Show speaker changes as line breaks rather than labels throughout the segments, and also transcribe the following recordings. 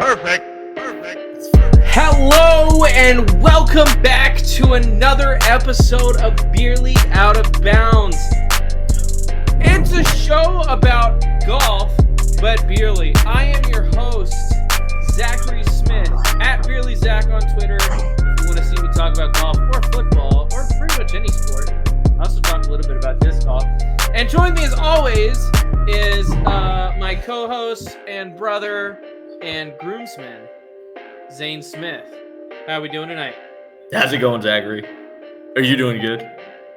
Perfect.
Hello and welcome back to another episode of Beerly Out of Bounds. It's a show about golf, but Beerly. I am your host, Zachary Smith, at Beerly Zach on Twitter. If you want to see me talk about golf or football or pretty much any sport, I also talk a little bit about disc golf. And joining me as always is my co-host and brother and groomsman, Zane Smith. How are we doing tonight?
How's it going, Zachary? Are you doing good?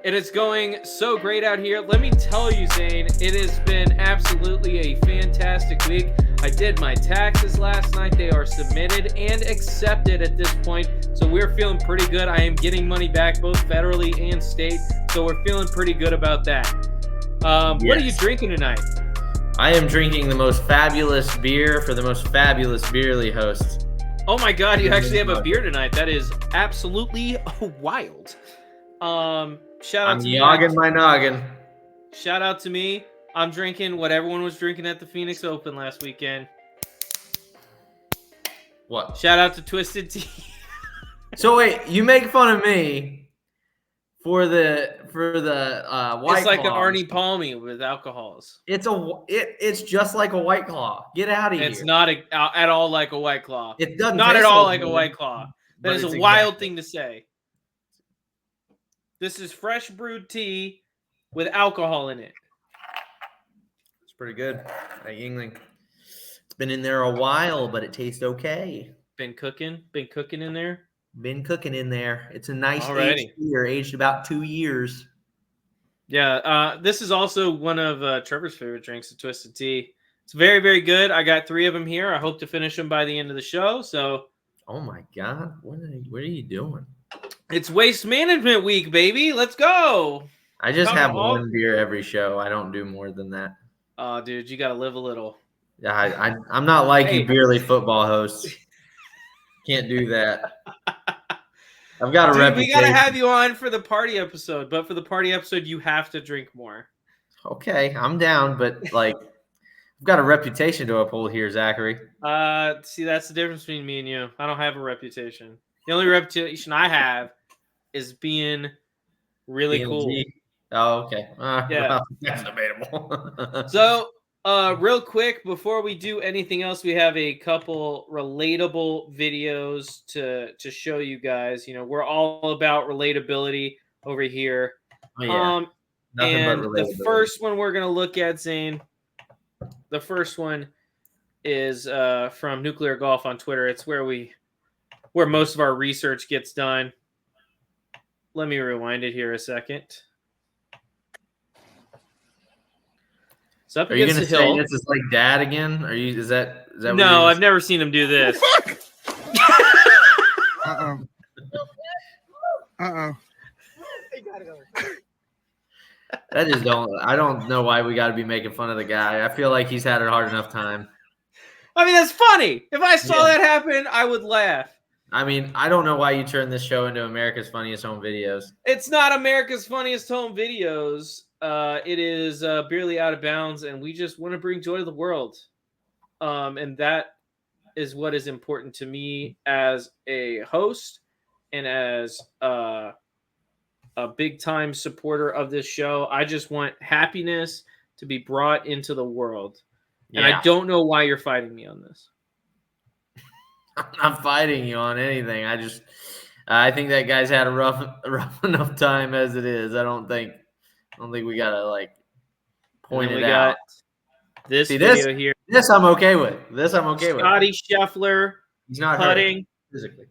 It is going so great out here. Let me tell you, Zane, it has been absolutely a fantastic week. I did my taxes last night. They are submitted and accepted at this point. So we're feeling pretty good. I am getting money back both federally and state. So we're feeling pretty good about that. What are you drinking tonight?
I am drinking the most fabulous beer for the most fabulous Beerly host.
Oh my God, you actually have a beer tonight. That is absolutely wild. Shout out
I'm
to me.
yogging my noggin.
Shout out to me. I'm drinking what everyone was drinking at the Phoenix Open last weekend.
What?
Shout out to Twisted Tea.
So wait, you make fun of me for the White
It's like
Claw.
an Arnie Palmy with alcohols.
It's just like a White Claw. Get out of here.
It's not at all like a White Claw.
It doesn't.
Not
taste
at all
so
like
good,
a White Claw. That
but
is
it's
a wild
exactly-
thing to say. This is fresh brewed tea with alcohol in it.
It's pretty good. That Yingling. It's been in there a while, but it tastes okay.
Been cooking in there.
Been cooking in there. It's a nice
Alrighty.
aged beer, aged about 2 years.
Yeah, this is also one of Trevor's favorite drinks, the Twisted Tea. It's very, very good. I got 3 of them here. I hope to finish them by the end of the show. So,
Oh my God, what are you doing?
it's Waste Management Week, baby. Let's go.
I just have
Alcohol?
one beer every show. I don't do more than that.
Oh, dude, you got to live a little.
Yeah, I'm not like
Hey.
you Beerly football hosts. Can't do that. I've got a
Dude,
reputation.
we got to have you on for the party episode. But for the party episode, you have to drink more.
Okay, I'm down, but like, I've got a reputation to uphold here, Zachary.
See, that's the difference between me and you. I don't have a reputation. The only reputation I have is being really cool.
BMG. Oh, okay.
Yeah.
Well, that's debatable.
So, real quick, before we do anything else, we have a couple relatable videos to show you guys. You know, we're all about relatability over here.
Oh, yeah. Nothing
And
but
the
relatability.
first one we're going to look at, Zane, the first one is from Nuclear Golf on Twitter. It's where most of our research gets done. Let me rewind it here a second. It's up
Are you
against
gonna
the hill.
say this is like Dad again? Are you? Is that? What
No,
you're
I've never seen him do this.
Uh-oh. Uh-oh.
I just don't. I don't know why we got to be making fun of the guy. I feel like he's had a hard enough time.
I mean, that's funny. If I saw
Yeah.
that happen, I would laugh.
I mean, I don't know why you turned this show into America's Funniest Home Videos.
It's not America's Funniest Home Videos. It is Barely Out of Bounds, and we just want to bring joy to the world. And that is what is important to me as a host and as a big-time supporter of this show. I just want happiness to be brought into the world. And I don't know why you're fighting me on this.
I'm not fighting you on anything. I think that guy's had a rough enough time as it is. I don't think we gotta like point
And
it
we
out.
got this
See,
video here.
This I'm okay with. This I'm okay with.
Scotty Scheffler
He's not
putting.
hurting physically.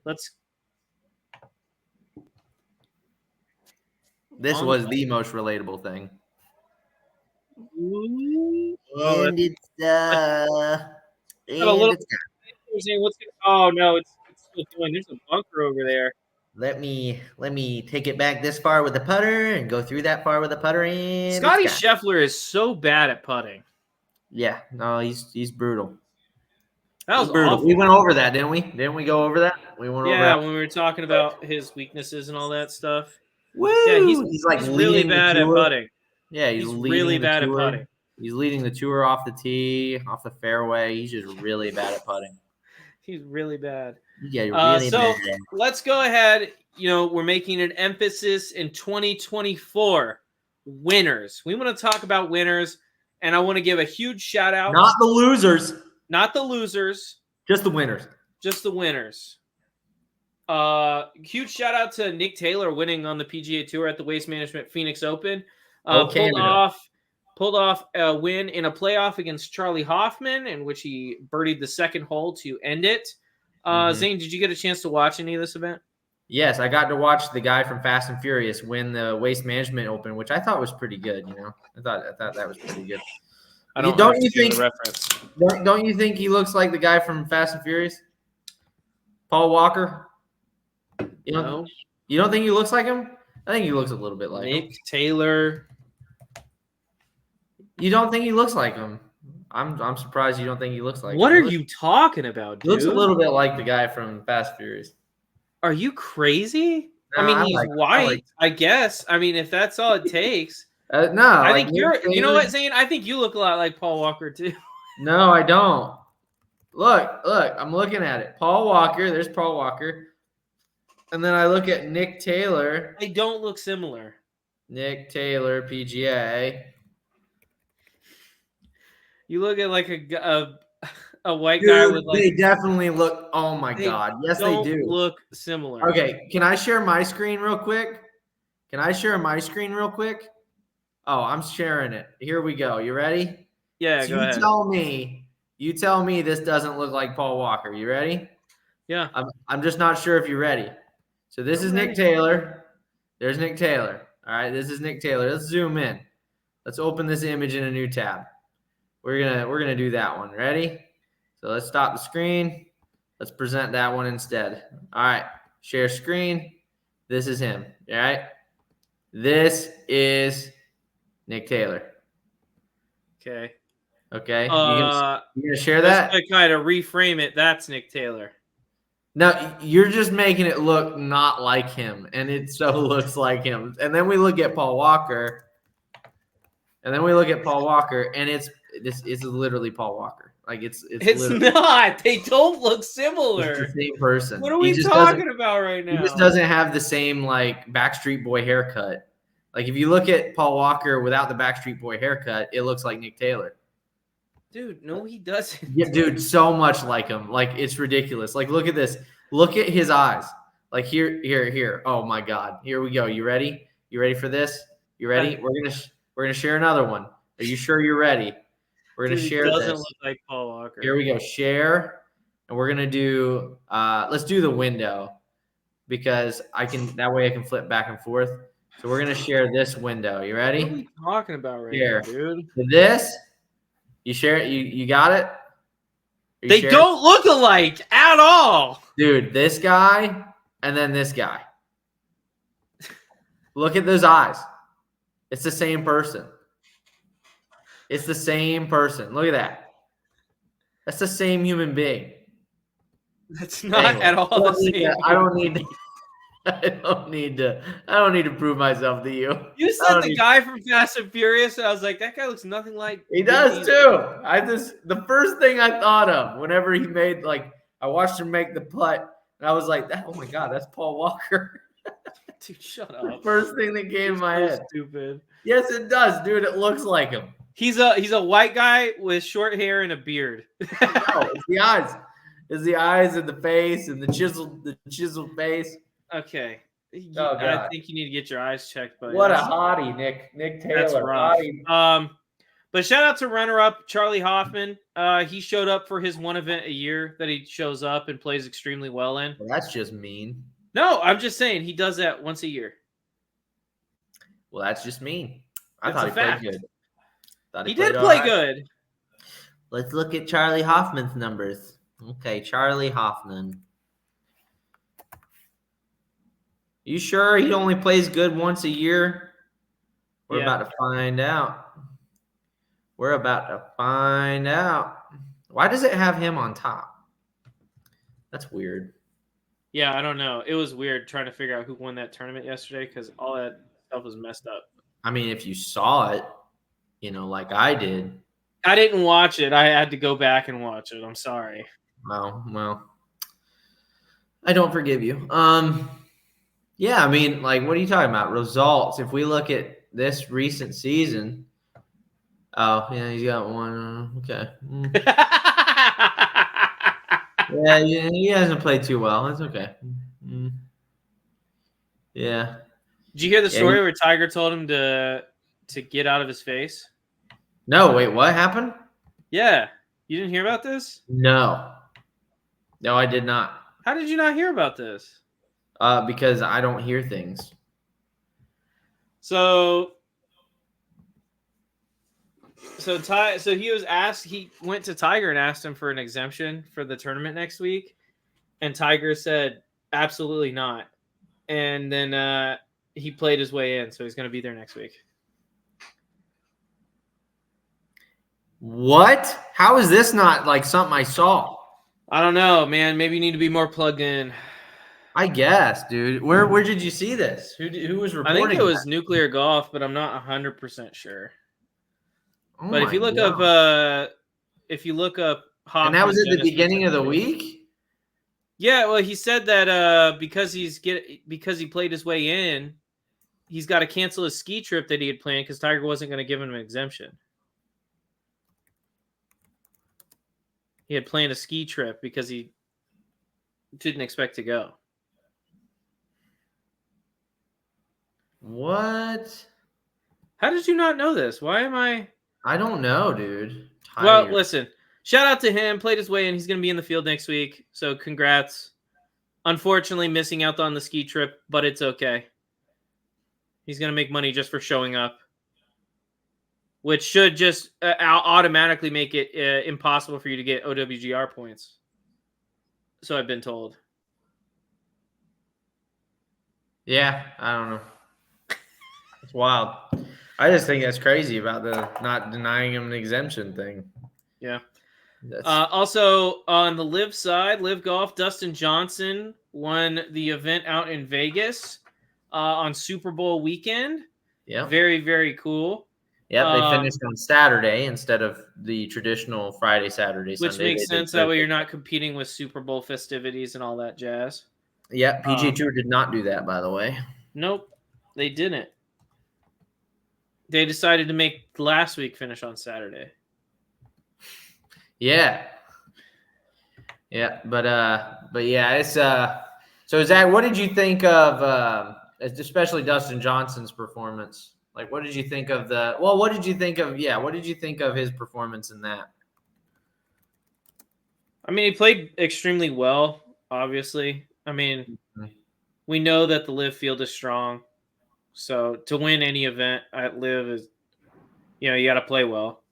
This was the most relatable thing. And it's
Oh no, it's still going. There's a bunker over there.
let me take it back this far with the putter and go through that far with the putter. And
Scotty
it's gone.
Scheffler is so bad at putting.
Yeah, no, he's brutal.
That was
brutal.
awful.
We went over that, didn't we? Didn't we go over that? We went over
Yeah,
that.
when we were talking about his weaknesses and all that stuff.
Woo!
Yeah,
he's like
he's really
leading the
bad at
tour.
putting.
Yeah,
He's
leading
really
the
bad at
tour.
putting.
He's leading the tour off the tee, off the fairway. He's just really bad at putting.
He's really bad.
Yeah, really
so
bad.
let's go ahead. We're making an emphasis in 2024. Winners. We want to talk about winners, and I want to give a huge shout out.
Not the losers.
Not the losers.
Just the winners.
Just the winners. Huge shout out to Nick Taylor winning on the PGA Tour at the Waste Management Phoenix Open. Pulled off a win in a playoff against Charlie Hoffman, in which he birdied the second hole to end it. Zane, did you get a chance to watch any of this event?
Yes, I got to watch the guy from Fast and Furious win the Waste Management Open, which I thought was pretty good. I thought that was pretty good. Don't you think he looks like the guy from Fast and Furious? Paul Walker?
No.
You don't think he looks like him? I think he looks a little bit like
Nick Taylor.
You don't think he looks like him? I'm surprised you don't think he looks like him.
What are you talking about, dude?
He looks a little bit like the guy from Fast and Furious.
Are you crazy?
No,
I mean, he's white, I guess. I mean, if that's all it takes. I think you know what, Zane? I think you look a lot like Paul Walker, too.
No, I don't. Look, I'm looking at it. Paul Walker, there's Paul Walker. And then I look at Nick Taylor.
They don't look similar.
Nick Taylor, PGA.
You look at like a white guy with like.
They definitely look. Oh my God! Yes, they do.
Look similar.
Okay, can I share my screen real quick? Oh, I'm sharing it. Here we go. You ready?
Yeah, go ahead.
You tell me this doesn't look like Paul Walker. You ready?
Yeah.
I'm just not sure if you're ready. So this is Nick Taylor. There's Nick Taylor. All right, this is Nick Taylor. Let's zoom in. Let's open this image in a new tab. We're gonna do that one. Ready? So let's stop the screen. Let's present that one instead. All right, share screen. This is him. All right. This is Nick Taylor.
Okay.
Okay. You gonna share that?
To kind of reframe it, that's Nick Taylor.
No, you're just making it look not like him, and it so looks like him. And then we look at Paul Walker, and it's literally Paul Walker. Like it's
not. They don't look similar.
It's the same person.
What are we talking about right now?
He just doesn't have the same like Backstreet Boy haircut. Like if you look at Paul Walker without the Backstreet Boy haircut, it looks like Nick Taylor.
Dude, no, he doesn't.
Yeah, dude, so much like him. Like it's ridiculous. Like look at this. Look at his eyes. Like here. Oh my God. Here we go. You ready? You ready for this? You ready? We're gonna share another one. Are you sure you're ready? We're gonna share this.
Doesn't look like Paul Walker.
Here we go. Share, and we're gonna do. Let's do the window because that way I can flip back and forth. So we're gonna share this window. You ready?
What are we talking about right now, dude?
So this. You share it. You got it.
They don't look alike at all,
dude. This guy and then this guy. Look at those eyes. It's the same person. Look at that. That's the same human being.
That's not at all the same.
I don't need to prove myself to you.
You said the guy from Fast and Furious, and I was like, that guy looks nothing like.
He does too. The first thing I thought of whenever he made I watched him make the putt, and I was like, oh my God, that's Paul Walker.
Dude, shut up.
The first thing that came to my head.
Stupid.
Yes, it does, dude. It looks like him.
He's a white guy with short hair and a beard.
No, it's the eyes. It's the eyes and the face and the chiseled face.
Okay. I think you need to get your eyes checked. Buddy.
What a hottie, Nick Taylor.
That's rough. Hottie. But shout out to runner-up Charlie Hoffman. He showed up for his one event a year that he shows up and plays extremely well in.
Well, that's just mean.
No, I'm just saying he does that once a year.
Well, that's just mean. I thought he played good.
He did play good.
Let's look at Charlie Hoffman's numbers. Okay, Charlie Hoffman. You sure he only plays good once a year? We're about to find out. Why does it have him on top? That's weird.
Yeah, I don't know. It was weird trying to figure out who won that tournament yesterday because all that stuff was messed up.
I mean, if you saw it, like I did.
I didn't watch it. I had to go back and watch it. I'm sorry.
Oh, well. I don't forgive you. Yeah, I mean, like, what are you talking about? Results. If we look at this recent season, oh yeah, he's got one. Okay. Yeah, he hasn't played too well. That's okay. Mm. Yeah.
Did you hear the
Yeah.
story where Tiger told him to get out of his face?
No, wait, what happened?
Yeah. You didn't hear about this?
No. No, I did not.
How did you not hear about this?
Because I don't hear things.
So he was asked. He went to Tiger and asked him for an exemption for the tournament next week, and Tiger said absolutely not. And then he played his way in, so he's going to be there next week.
What? How is this not like something I saw?
I don't know, man. Maybe you need to be more plugged in.
I guess, dude. Where did you see this? Who was
I
reporting?
think it was
that?
Nuclear Golf, but I'm not 100% sure.
Oh
But if
my
you look
God.
up hockey,
And that was at the
Dennis
beginning of the
Richardson.
week?
Yeah, well, he said that because he played his way in, he's got to cancel his ski trip that he had planned because Tiger wasn't going to give him an exemption. He had planned a ski trip because he didn't expect to go.
What?
How did you not know this? Why am I?
I don't know, dude.
Well,
Tiger.
listen. Shout out to him. Played his way in. He's going to be in the field next week. So congrats. Unfortunately, missing out on the ski trip, but it's okay. He's going to make money just for showing up, which should just automatically make it impossible for you to get OWGR points. So I've been told.
Yeah, I don't know. It's wild. I just think that's crazy about the not denying him an exemption thing.
Yeah. Also, on the live side, live golf, Dustin Johnson won the event out in Vegas on Super Bowl weekend.
Yeah.
Very, very cool.
Yeah, they finished on Saturday instead of the traditional Friday, Saturday, Sunday.
Which makes sense. That way you're not competing with Super Bowl festivities and all that jazz.
Yeah, PGA Tour did not do that, by the way.
Nope, they didn't. They decided to make last week finish on Saturday.
Yeah. Yeah, but yeah, it's so Zach, what did you think of especially Dustin Johnson's performance? Like what did you think of what did you think of his performance in that?
I mean, he played extremely well, obviously. I mean, we know that the live field is strong. So to win any event at live is, you got to play well.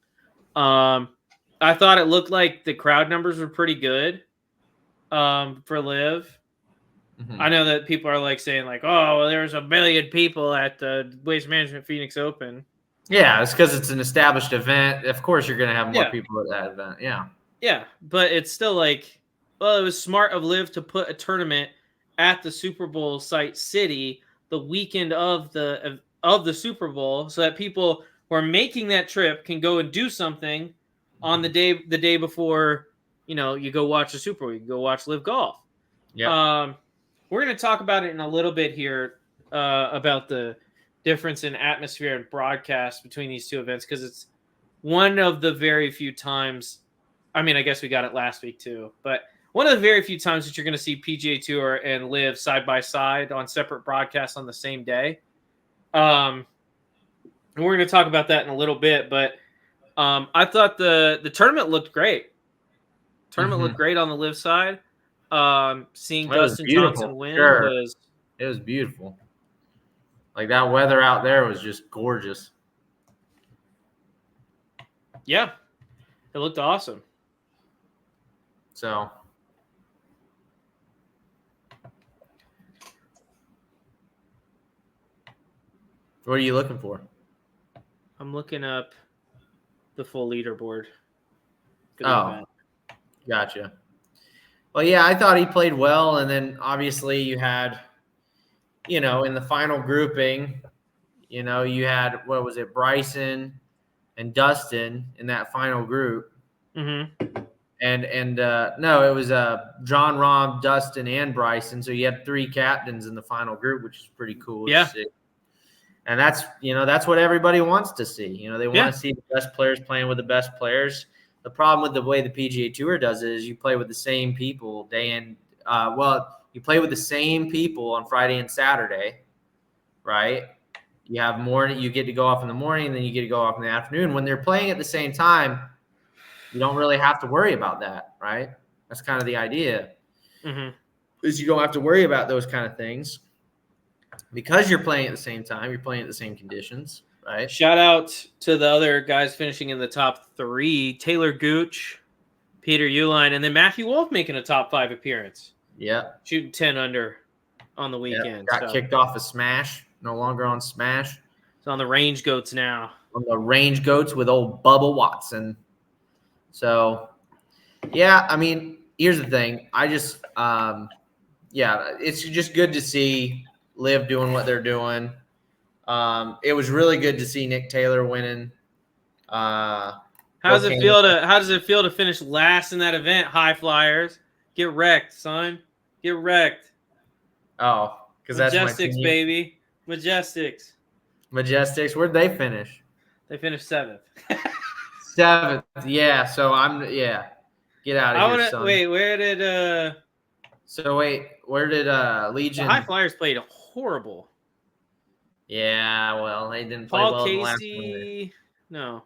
I thought it looked like the crowd numbers were pretty good for live. Mm-hmm. I know that people are like saying like, oh, well, there's 1 million people at the Waste Management Phoenix Open.
Yeah, it's because it's an established event. Of course, you're going to have more people at that event. Yeah.
Yeah, but it's still like, well, it was smart of live to put a tournament at the Super Bowl site city the weekend of the Super Bowl, so that people who are making that trip can go and do something on the day before, you go watch the Super Bowl, you can go watch live golf.
Yeah.
We're going to talk about it in a little bit here about the difference in atmosphere and broadcast between these two events, because it's one of the very few times. I mean, I guess we got it last week too, but one of the very few times that you're going to see PGA Tour and live side by side on separate broadcasts on the same day. And we're going to talk about that in a little bit, but I thought the tournament looked great. Looked great on the live side. Seeing Dustin Johnson win
it was beautiful. Like that weather out there was just gorgeous.
Yeah, it looked awesome.
So, what are you looking for?
I'm looking up the full leaderboard.
Gotcha. Well, yeah, I thought he played well, and then obviously you had, in the final grouping, you had, what was it, Bryson and Dustin in that final group.
Mm-hmm.
And no, it was John, Rom, Dustin, and Bryson. So you had 3 captains in the final group, which is pretty cool to see. And that's what everybody wants to see. They want to see the best players playing with the best players. The problem with the way the PGA Tour does it is you play with the same people day in. You play with the same people on Friday and Saturday, right? You have morning. You get to go off in the morning, then you get to go off in the afternoon. When they're playing at the same time, you don't really have to worry about that, right? That's kind of the idea. Is you don't have to worry about those kind of things because you're playing at the same time. You're playing at the same conditions, right?
Shout out to the other guys finishing in the top 3: Taylor Gooch, Peter Uihlein, and then Matthew Wolff making a top 5 appearance.
Yeah,
shooting 10 under on the weekend.
Got kicked off of Smash. No longer on Smash.
It's on the Range Goats now.
On the Range Goats with old Bubba Watson. So, yeah, I mean, here's the thing. I just, it's just good to see Liv doing what they're doing. It was really good to see Nick Taylor winning.
How does it feel to finish last in that event? High Flyers, get wrecked, son. Get wrecked.
Oh, because that's my team.
Majestics, baby. Majestics.
Majestics. Where'd they finish?
They finished 7th.
7th. Yeah. So get out of here, son.
Wait, where did
where did Legion?
The High Flyers played horrible.
Yeah, well, they didn't play
Paul
well
Casey,
in the last one.
No.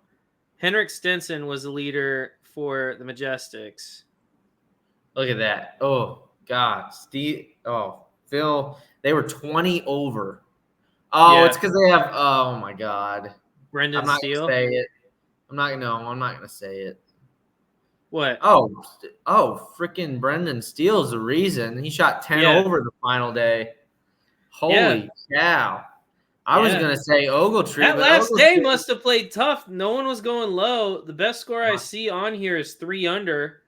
Henrik Stenson was the leader for the Majestics.
Look at that. Oh, God. Phil, they were 20 over. Oh, It's because they have, oh, my God.
Brendan Steele?
I'm not going to say it. I'm not going to say it.
What?
Oh, freaking Brendan Steele's the reason. He shot 10 over the final day. Holy cow. I was going to say Ogletree.
That last day must have played tough. No one was going low. The best score I see on here is 3 under.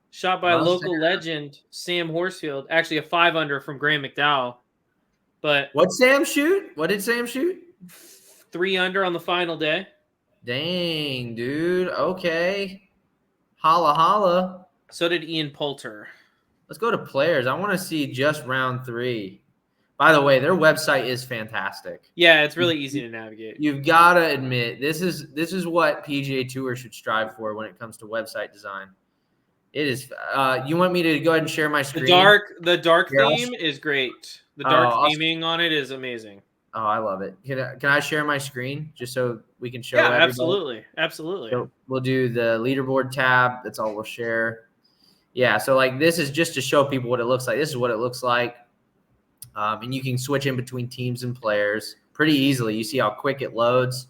Shot by local legend, Sam Horsfield. Actually, a 5 under from Graham McDowell. But
What'd Sam shoot?
3 under on the final day.
Dang, dude. Okay. Holla, holla.
So did Ian Poulter.
Let's go to players. I want to see just round 3. By the way, their website is fantastic.
Yeah, it's really easy to navigate.
You've got to admit, this is what PGA Tour should strive for when it comes to website design. It is. You want me to go ahead and share my screen?
The dark theme is great. The dark theming on it is amazing.
Oh, I love it. Can I share my screen just so we can show everybody?
Absolutely.
So we'll do the leaderboard tab. That's all we'll share. Yeah, so this is just to show people what it looks like. This is what it looks like. And you can switch in between teams and players pretty easily. You see how quick it loads.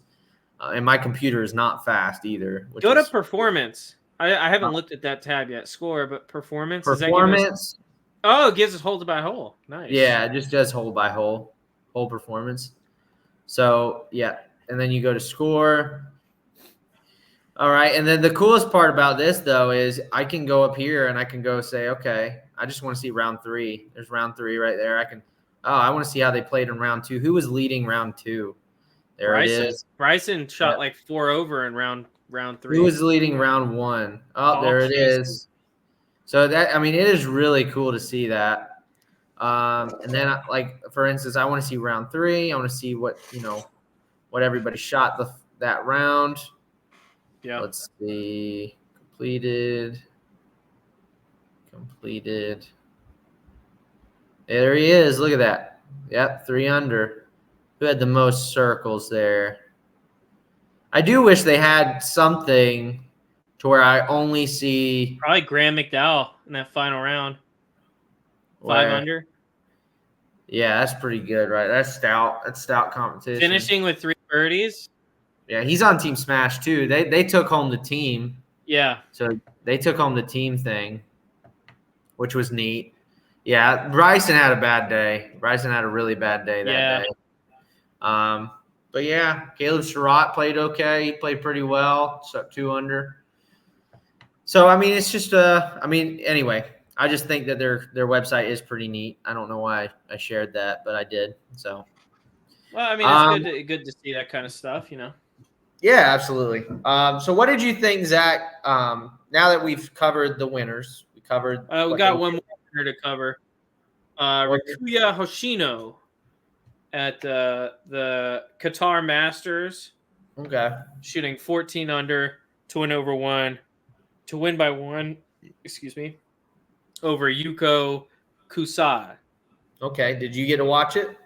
And my computer is not fast either.
Go to performance. I haven't looked at that tab yet. Score, but performance.
Performance.
It gives us hold by hole. Nice.
Yeah, it just does hold by hole performance. So, yeah. And then you go to score. All right. And then the coolest part about this, though, is I can go up here and I can go say, okay, I just want to see round 3. There's round 3 right there. I want to see how they played in round 2. Who was leading round 2? It is.
Bryson shot 4 over in round 3.
Who was leading round 1? Oh, there it is. So it is really cool to see that. And then for instance, I want to see round 3. I want to see what everybody shot that round. Yeah. Let's see. Completed. There he is. Look at that. Yep, 3 under. Who had the most circles there? I do wish they had something to where I only see
probably Graham McDowell in that final round. 5 under.
Yeah, that's pretty good, right? That's stout. That's stout competition.
Finishing with 3 birdies.
Yeah, he's on Team Smash too. They took home the team.
Yeah.
So they took home the team thing, which was neat. Yeah, Bryson had a bad day. Bryson had a really bad day that day. But yeah, Caleb Sherratt played okay. He played pretty well. So 2 under. So it's just anyway, I just think that their website is pretty neat. I don't know why I shared that, but I did. So
well, it's good to see that kind of stuff,
Yeah, absolutely. So what did you think, Zach? Now that we've covered the winners, we covered
We
what
got one more to cover.
what-
Rikuya Hoshino at the Qatar Masters,
okay.
shooting 14 under to win over one, to win by one, excuse me, over Yuko Kusai.
Okay. Did you get to watch it?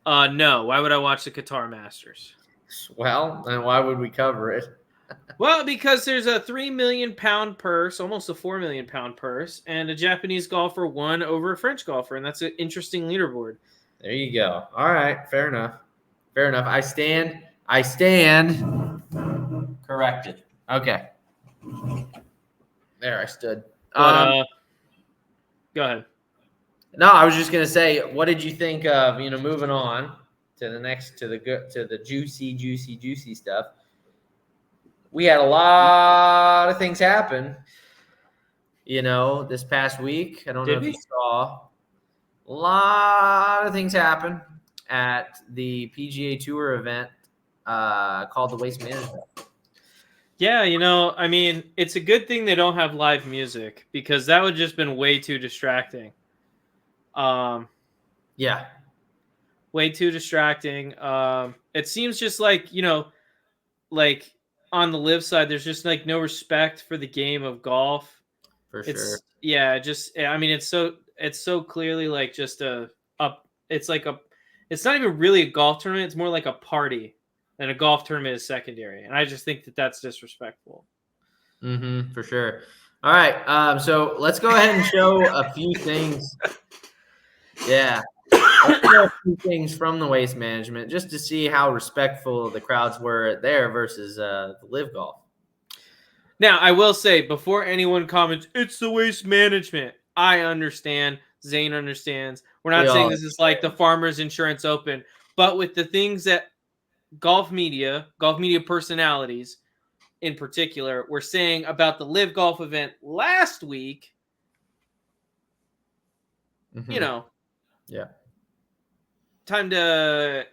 No, why would I watch the Qatar Masters?
Well, then why would we cover it?
Well, because there's a £3 million purse, almost a £4 million purse, and a Japanese golfer won over a French golfer, and that's an interesting leaderboard.
There you go. All right. Fair enough. Fair enough. I stand corrected. Okay. There I stood.
But go ahead.
No, I was just gonna say, what did you think of moving on to the next to the juicy stuff? We had a lot of things happen, this past week. I don't know if you saw. A lot of things happen at the PGA Tour event called the Waste Management.
Yeah, I mean, it's a good thing they don't have live music because that would just been way too distracting.
Yeah.
Way too distracting. It seems just like, like on the live side, there's just like no respect for the game of golf.
For sure.
Yeah, I mean, it's so clearly like just it's not even really a golf tournament. It's more like a party, and a golf tournament is secondary. And I just think that that's disrespectful.
For sure. All right. So let's go ahead and show a few things. Yeah. Let's show a few things from the Waste Management just to see how respectful the crowds were there versus the live golf.
Now, I will say, before anyone comments, it's the Waste Management. I understand. Zane understands. We're not saying this is like the Farmers Insurance Open, but with the things that golf media personalities in particular, were saying about the live golf event last week,
Yeah.
Time to,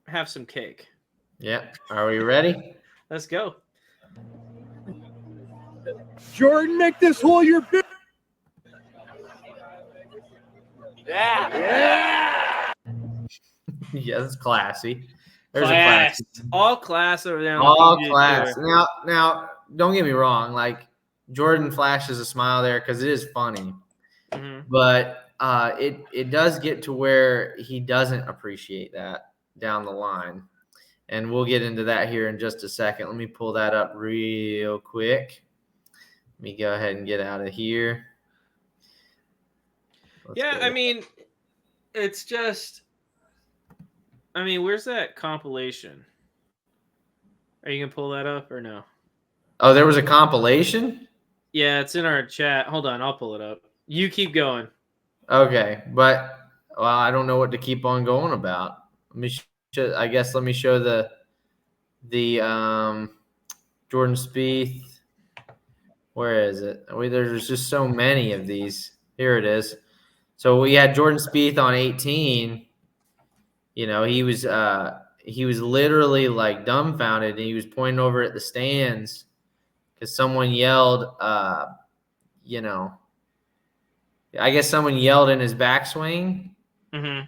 have some cake.
Yeah. Are we ready?
Let's go.
Jordan, make this hole your big. Yeah.
Yeah, that's classy.
There's class. All class over there.
All class. Now, don't get me wrong. Like, Jordan flashes a smile there because it is funny.
Mm-hmm.
But it does get to where he doesn't appreciate that down the line. And we'll get into that here in just a second. Let me pull that up real quick. Let me go ahead and get out of here.
I mean, it's just, where's that compilation? Are you going to pull that up or no?
Oh, there was a compilation?
Yeah, it's in our chat. Hold on, I'll pull it up. You keep going.
Okay, but I don't know what to keep on going about. Let me show the Jordan Spieth. Where is it? There's just so many of these. Here it is. So we had Jordan Spieth on 18. He was literally like dumbfounded, and he was pointing over at the stands because someone yelled, I guess someone yelled in his backswing,
mm-hmm.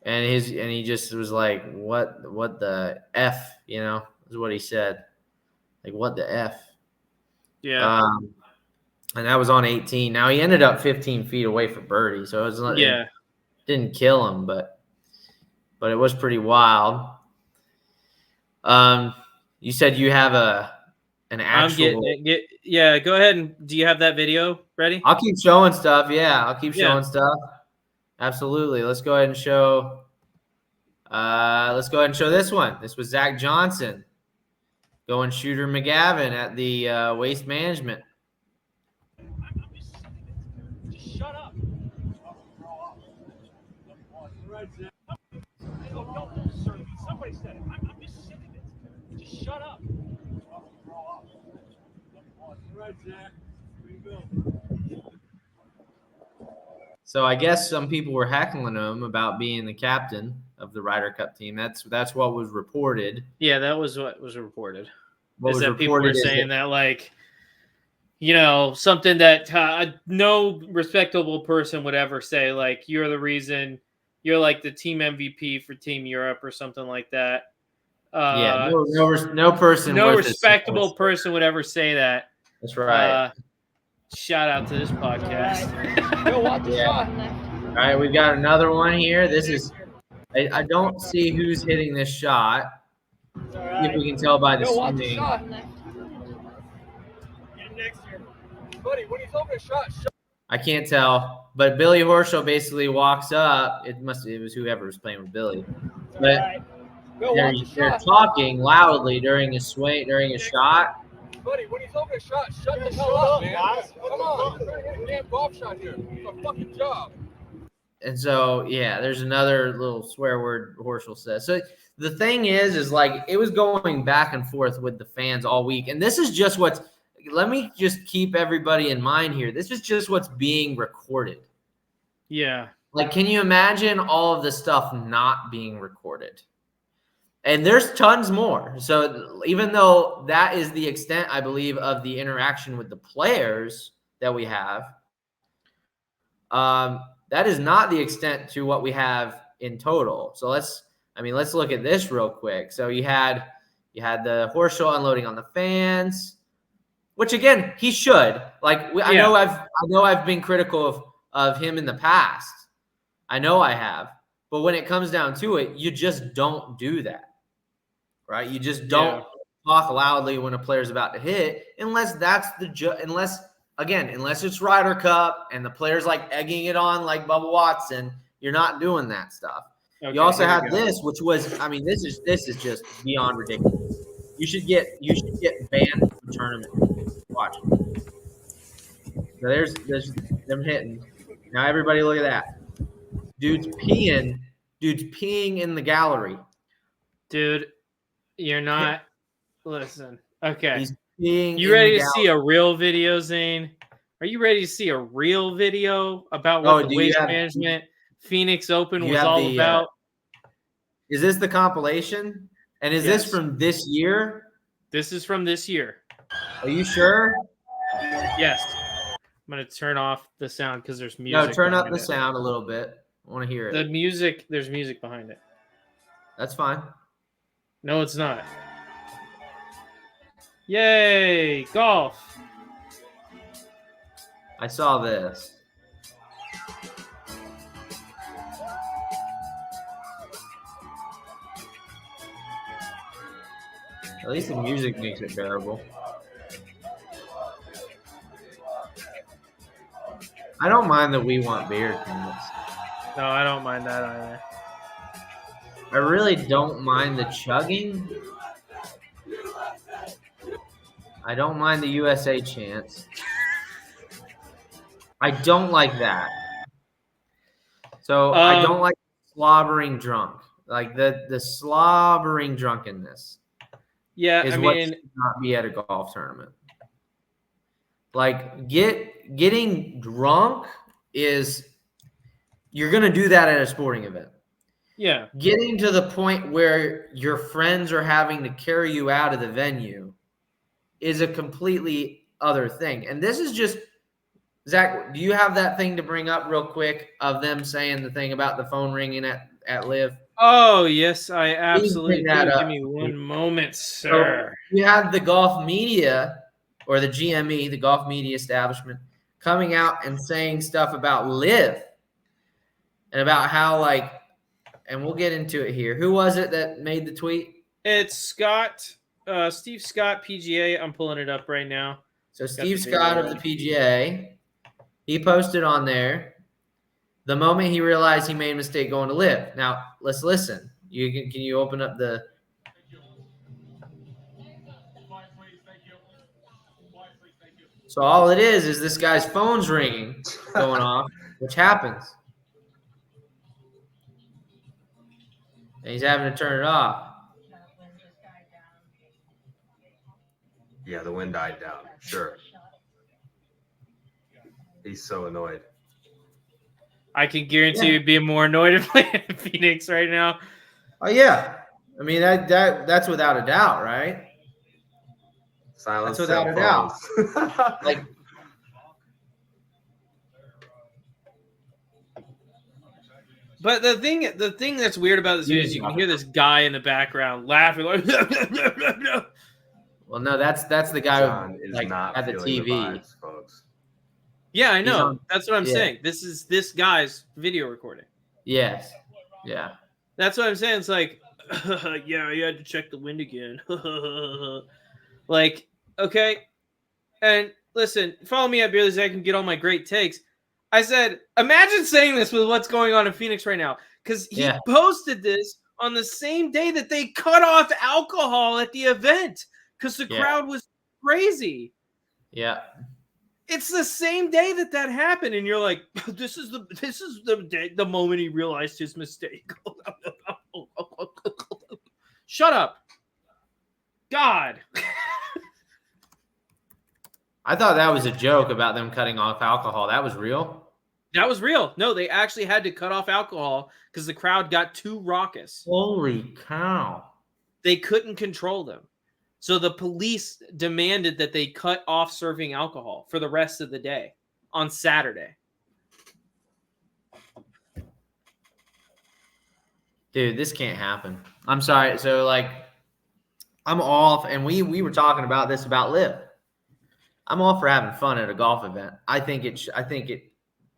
and he just was like, "What the f?" Is what he said. Like, what the f?
Yeah.
And that was on 18. Now he ended up 15 feet away for birdie, so it didn't kill him, but it was pretty wild. You said you have an actual.
Go ahead and do you have that video ready?
I'll keep showing stuff. Yeah, I'll keep showing stuff. Absolutely. Let's go ahead and show. This one. This was Zach Johnson going Shooter McGavin at the Waste Management.
Just shut up. Somebody said it. I'm just sick of it. Just shut up. Right, Zach. Here you go.
So I guess some people were heckling him about being the captain of the Ryder Cup team. That's what was reported.
Yeah, that was what was reported.
What was
People were
reported is
saying that like, something that no respectable person would ever say, like, you're the reason, you're like the team MVP for Team Europe or something like that.
No person.
No
worth his
respectable
salt.
person would ever say that.
That's right.
Shout out to this podcast.
Go watch the shot.
All right, we've got another one here. This is. I don't see who's hitting this shot. See if we can tell by the
Go watch the
swing.
shot. Get next year. Buddy, when he's open a shot.
I can't tell, but Billy Horschel basically walks up. It was whoever was playing with Billy. But
Go watch the
they're
shot.
talking loudly during a swing, during a shot.
Buddy, when he's open a shot, shut the hell up, man. Come on. I'm trying to hit a damn golf shot here. It's a fucking job.
And so, yeah, there's another little swear word Horschel says. So the thing is like it was going back and forth with the fans all week. And this is just let me just keep everybody in mind here. This is just what's being recorded.
Yeah.
Like, can you imagine all of the stuff not being recorded? And there's tons more. So even though that is the extent, I believe, of the interaction with the players that we have, that is not the extent to what we have in total. So let's look at this real quick. So you had the Horschel unloading on the fans, which again he should. I know I've been critical of him in the past. I know I have, but when it comes down to it, you just don't do that. Right? You just don't talk loudly when a player's about to hit, unless that's unless it's Ryder Cup and the player's like egging it on like Bubba Watson. You're not doing that stuff. Okay, you also have this, which was, this is just beyond ridiculous. You should get banned from the tournament. Watch. So there's them hitting. Now everybody look at that. Dude's peeing in the gallery.
Dude, you're not. Listen. Okay.
He's peeing.
You ready to see a real video, Zane? Are you ready to see a real video about what the waste management Phoenix Open was all about?
Is this the compilation? And is this from this year?
This is from this year.
Are you sure?
Yes. I'm going to turn off the sound because there's music.
No, turn up the sound a little bit. I want to hear it.
There's music behind it.
That's fine.
No, it's not. Yay, golf.
I saw this. At least the music makes it bearable. I don't mind that we want beer cans.
No, I don't mind that either.
I really don't mind the chugging. I don't mind the USA chants. I don't like that. So I don't like slobbering drunk. Like the slobbering drunkenness.
Yeah,
is what should not be at a golf tournament. Like getting drunk is, you're gonna do that at a sporting event.
Yeah.
Getting to the point where your friends are having to carry you out of the venue is a completely other thing. And this is just, Zach, do you have that thing to bring up real quick of them saying the thing about the phone ringing at Liv?
Oh, yes, I absolutely do.
Give
me one moment, sir.
So you have the golf media, or the GME, the golf media establishment, coming out and saying stuff about Liv and about how, and we'll get into it here. Who was it that made the tweet?
It's Steve Scott, PGA. I'm pulling it up right now.
So Steve Scott of the PGA, he posted on there the moment he realized he made a mistake going to Liv. Now, let's listen. Can you open up the... So all it is this guy's phone's ringing, going off, which happens. And he's having to turn it off.
Yeah, the wind died down. Sure. He's so annoyed.
I can guarantee you'd be more annoyed if playing in Phoenix right now.
Oh yeah, I mean that's without a doubt, right?
Silence
That's without
cell
a doubt.
phones.
Like,
But the thing that's weird about this video is you can hear this guy in the background laughing like.
well, no, that's the guy
John is
like
not
at the
feeling
TV.
the vibes, folks.
Yeah, I know.
on-
That's what I'm
yeah.
saying. This is this guy's video recording.
Yes. Yeah.
That's what I'm saying. It's like, yeah, you had to check the wind again. Like, okay. And listen, follow me at Beerly Zach and get all my great takes. I said, imagine saying this with what's going on in Phoenix right now. Because he posted this on the same day that they cut off alcohol at the event. Because the crowd was crazy.
Yeah.
It's the same day that happened, and you're like, "This is the day, the moment he realized his mistake." Shut up, God.
I thought that was a joke about them cutting off alcohol. That was real.
That was real. No, they actually had to cut off alcohol because the crowd got too raucous.
Holy cow!
They couldn't control them, so the police demanded that they cut off serving alcohol for the rest of the day on Saturday.
Dude, this can't happen. I'm sorry. So, like, I'm off, and we were talking about this about Liv. I'm all for having fun at a golf event. I think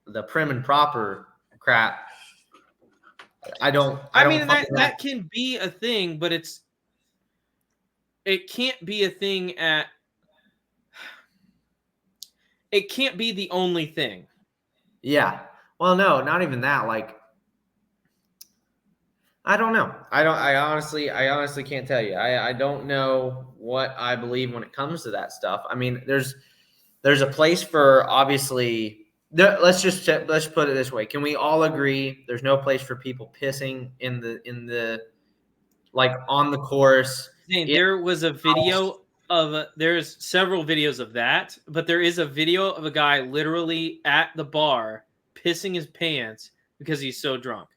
the prim and proper crap. I mean,
that can be a thing, but it can't be a thing at. It can't be the only thing.
Yeah. Well, no, not even that. Like, I don't know. I honestly can't tell you. I don't know what I believe when it comes to that stuff. I mean, there's a place for, obviously. Let's put it this way. Can we all agree there's no place for people pissing in the like on the course?
There was a video of there's several videos of that, but there is a video of a guy literally at the bar pissing his pants because he's so drunk.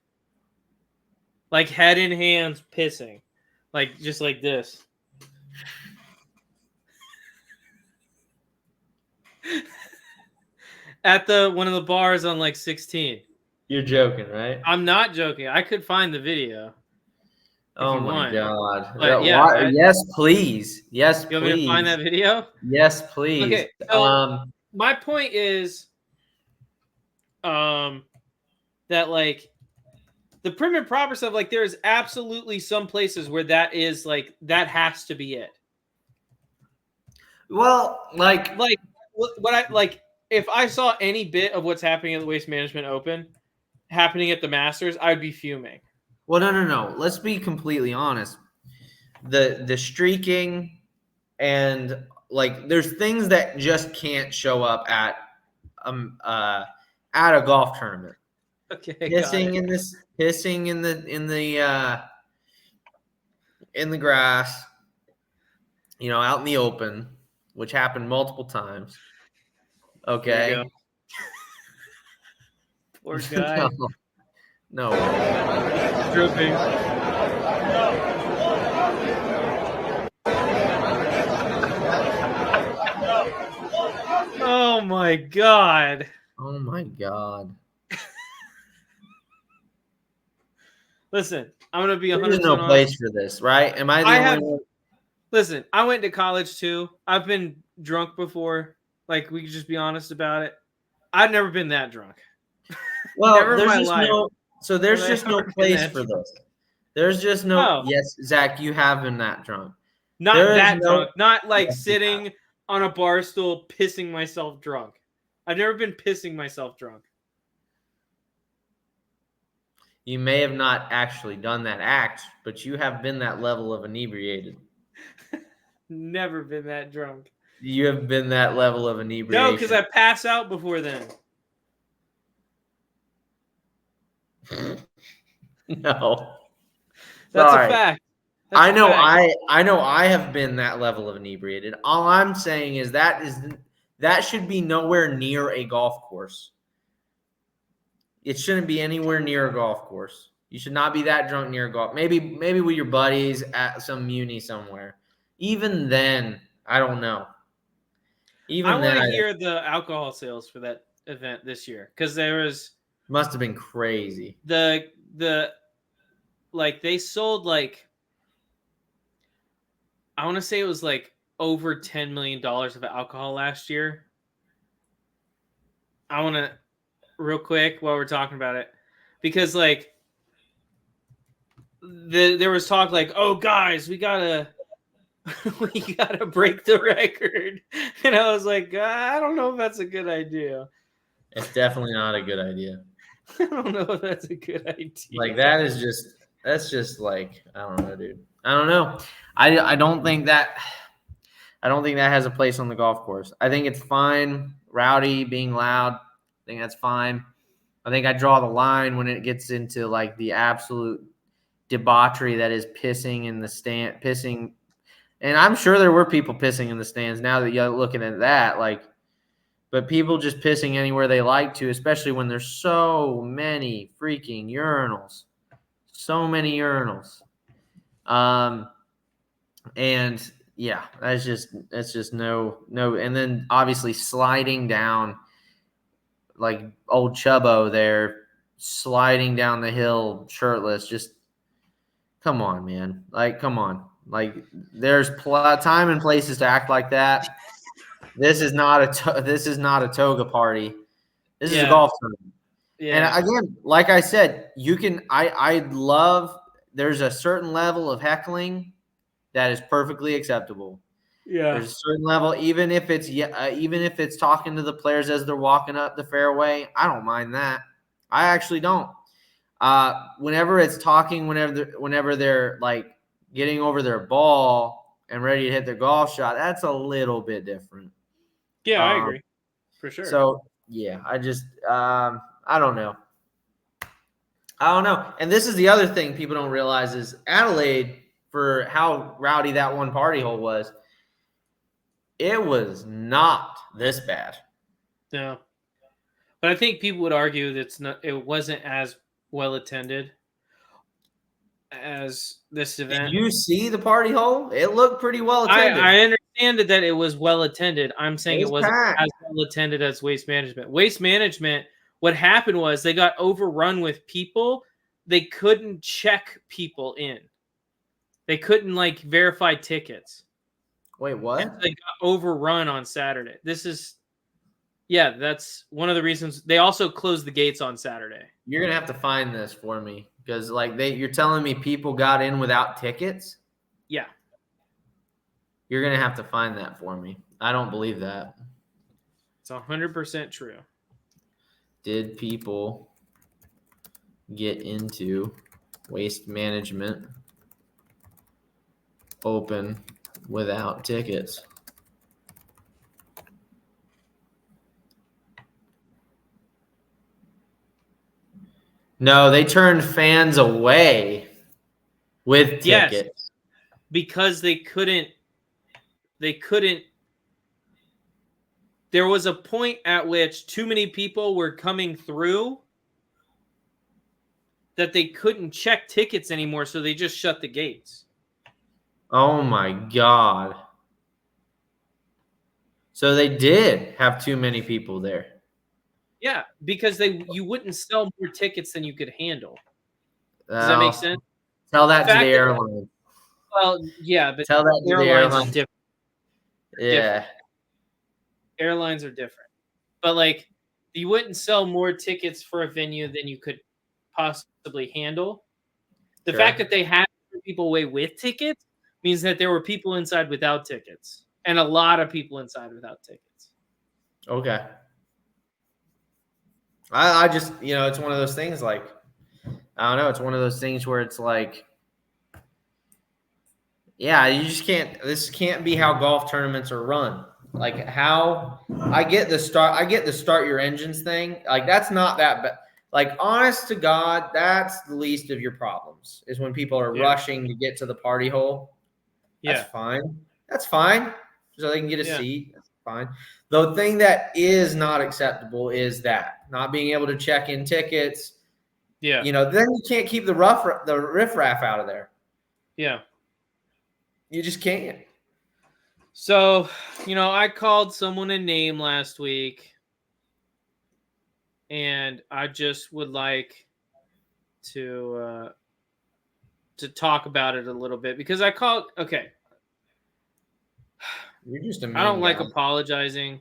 Like head in hands pissing. Like just like this. At one of the bars on like 16.
You're joking, right?
I'm not joking. I could find the video.
Oh my God.
But yeah,
yes, please. Yes,
you
please.
want me to find that video?
Yes, please.
Okay. So my point is that like the prim and proper stuff, like there's absolutely some places where that is like that has to be it.
Well, like
what I like if I saw any bit of what's happening at the Waste Management Open happening at the Masters, I'd be fuming.
Well, no. Let's be completely honest. The streaking and like there's things that just can't show up at a golf tournament.
Okay.
Pissing in the grass, out in the open, which happened multiple times. Okay.
Poor guy.
No.
Dripping. Oh my God.
Oh my God.
Listen, I'm gonna be 100%.
There's no place for this, right? Am I the only one?
Listen, I went to college too. I've been drunk before. Like, we could just be honest about it. I've never been that drunk.
Well,
never
there's
in my
just
life.
there's just no place for this. There's just no.
Oh.
Yes, Zach, you have been that drunk.
Not that drunk. Not like sitting on a bar stool pissing myself drunk. I've never been pissing myself drunk.
You may have not actually done that act, but you have been that level of inebriated.
Never been that drunk.
You have been that level of inebriation.
No, because I pass out before then.
No.
That's
Sorry.
a fact.
I know I have been that level of inebriated. All I'm saying is that should be nowhere near a golf course. it shouldn't be anywhere near a golf course. You should not be that drunk near a golf. Maybe with your buddies at some muni somewhere. Even then, I don't know.
I want to hear the alcohol sales for that event this year because there was
must have been crazy.
The like they sold like I want to say it was like over $10 million of alcohol last year. I want to real quick while we're talking about it because like there was talk like, oh guys, we gotta break the record, and I was like, I don't know if that's a good idea.
It's definitely not a good idea.
I don't know if that's a good idea.
Like that's just like I don't know, dude. I don't know. I don't think that has a place on the golf course. I think it's fine, rowdy, being loud. I think that's fine. I think I draw the line when it gets into like the absolute debauchery that is pissing in the stand, pissing. And I'm sure there were people pissing in the stands now that you're looking at that, like, but people just pissing anywhere they like to, especially when there's so many freaking urinals. So many urinals. And yeah, that's just no. And then obviously sliding down like old Chubbo there, sliding down the hill shirtless. Just come on, man. Like, come on. Like, there's time and places to act like that. This is not a toga party. This is a golf tournament. Yeah. And again, like I said, you can. I love. There's a certain level of heckling that is perfectly acceptable.
Yeah.
There's a certain level, even if it's talking to the players as they're walking up the fairway. I don't mind that. I actually don't. Whenever it's talking, whenever they're like getting over their ball and ready to hit their golf shot, that's a little bit different.
Yeah, I agree. For sure.
So yeah, I just I don't know. And this is the other thing people don't realize is Adelaide, for how rowdy that one party hole was, it was not this bad.
No. But I think people would argue that it wasn't as well attended as this event.
Did you see the party hole? It looked pretty well attended.
I understand that it was well attended. I'm saying it wasn't as well attended as Waste Management. Waste Management, what happened was they got overrun with people. They couldn't check people in. They couldn't like verify tickets.
Wait, what?
And they got overrun on Saturday. That's one of the reasons. They also closed the gates on Saturday.
You're gonna have to find this for me because like you're telling me people got in without tickets?
Yeah.
You're gonna have to find that for me. I don't believe that.
It's 100% true.
Did people get into Waste Management Open without tickets? No, they turned fans away with tickets.
Yes, because they couldn't. There was a point at which too many people were coming through that they couldn't check tickets anymore, so they just shut the gates.
Oh my God. So they did have too many people there.
Yeah, because you wouldn't sell more tickets than you could handle. Does that make sense?
Tell that to the airline.
Well, yeah, but
tell that to the airline.
Different.
Yeah.
Different. Airlines are different. But like you wouldn't sell more tickets for a venue than you could possibly handle. The fact that they had people away with tickets means that there were people inside without tickets. And a lot of people inside without tickets.
Okay. I just, it's one of those things like, I don't know. It's one of those things where it's like, yeah, you just can't, this can't be how golf tournaments are run. Like how I get the start your engines thing. Like that's not that bad. Like honest to God, that's the least of your problems is when people are rushing to get to the party hole. That's fine. That's fine. So they can get a seat. fine. The thing that is not acceptable is that not being able to check in tickets.
Yeah.
Then you can't keep the riffraff out of there.
Yeah.
You just can't.
So, I called someone a name last week, and I just would like to talk about it a little bit because I called. Okay.
You're just a mean
I don't like
guy.
apologizing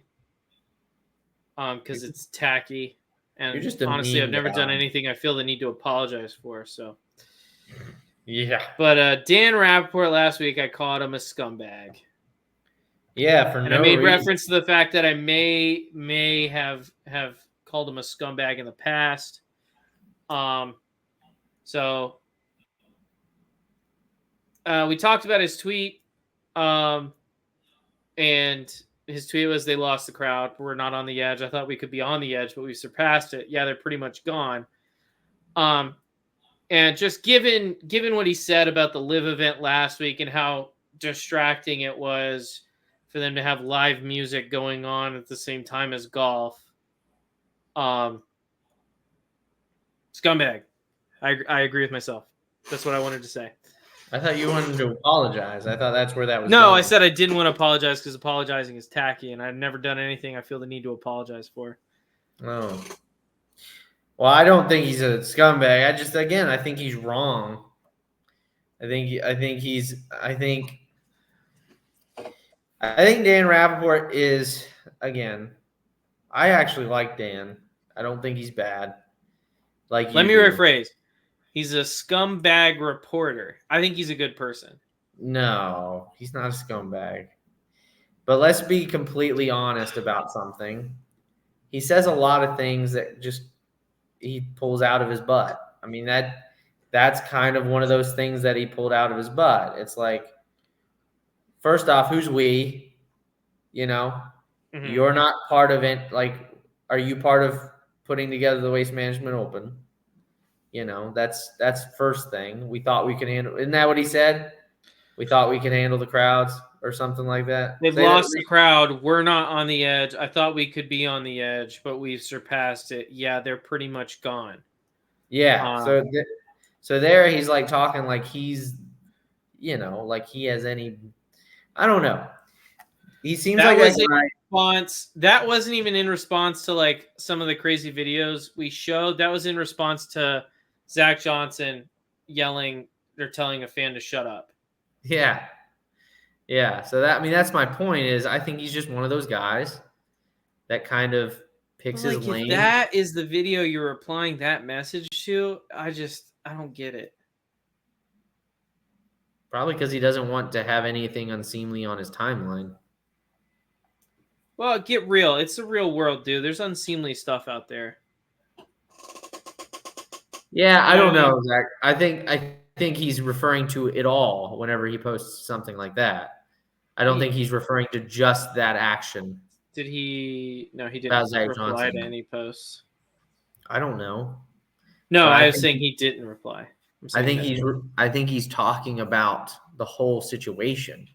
because it's tacky. And
You're just a
honestly,
mean
I've never done
guy.
anything I feel the need to apologize for. So,
Yeah.
but Dan Rappaport last week, I called him a scumbag.
Yeah, for
And
no
I made
reason.
reference to the fact that I may have called him a scumbag in the past. So we talked about his tweet. And his tweet was, "They lost the crowd. We're not on the edge. I thought we could be on the edge, but we surpassed it. Yeah, they're pretty much gone." And just given what he said about the live event last week and how distracting it was for them to have live music going on at the same time as golf, scumbag. I agree with myself. That's what I wanted to say.
I thought you wanted to apologize. I thought that's where that was
No,
going.
I said I didn't want to apologize because apologizing is tacky, and I've never done anything I feel the need to apologize for.
Oh. Well, I don't think he's a scumbag. I think he's wrong. I think Dan Rappaport is, again, I actually like Dan. I don't think he's bad. Let me
rephrase. He's a scumbag reporter. I think he's a good person.
No, he's not a scumbag. But let's be completely honest about something. He says a lot of things that just he pulls out of his butt. I mean, that's kind of one of those things that he pulled out of his butt. It's like, first off, who's we?
Mm-hmm.
You're not part of it. Like, are you part of putting together the Waste Management Open? That's first thing. We thought we could handle. Isn't that what he said? We thought we could handle the crowds or something like that.
They've lost the crowd. We're not on the edge. I thought we could be on the edge, but we've surpassed it. Yeah, they're pretty much gone.
Yeah. So there he's like talking like he's, like he has any. I don't know. He seems
that
like
was
that guy.
Response. That wasn't even in response to like some of the crazy videos we showed. That was in response to Zach Johnson yelling. They're telling a fan to shut up.
Yeah. Yeah. So that's my point is I think he's just one of those guys that kind of picks his lane.
If that is the video you're replying that message to, I don't get it.
Probably because he doesn't want to have anything unseemly on his timeline.
Well, get real. It's the real world, dude. There's unseemly stuff out there.
Yeah, I don't know, Zach. I think he's referring to it all whenever he posts something like that. I don't think he's referring to just that action.
Did he? No, he didn't reply to any posts.
I don't know.
No, I was saying he didn't reply.
I think he's talking about the whole situation.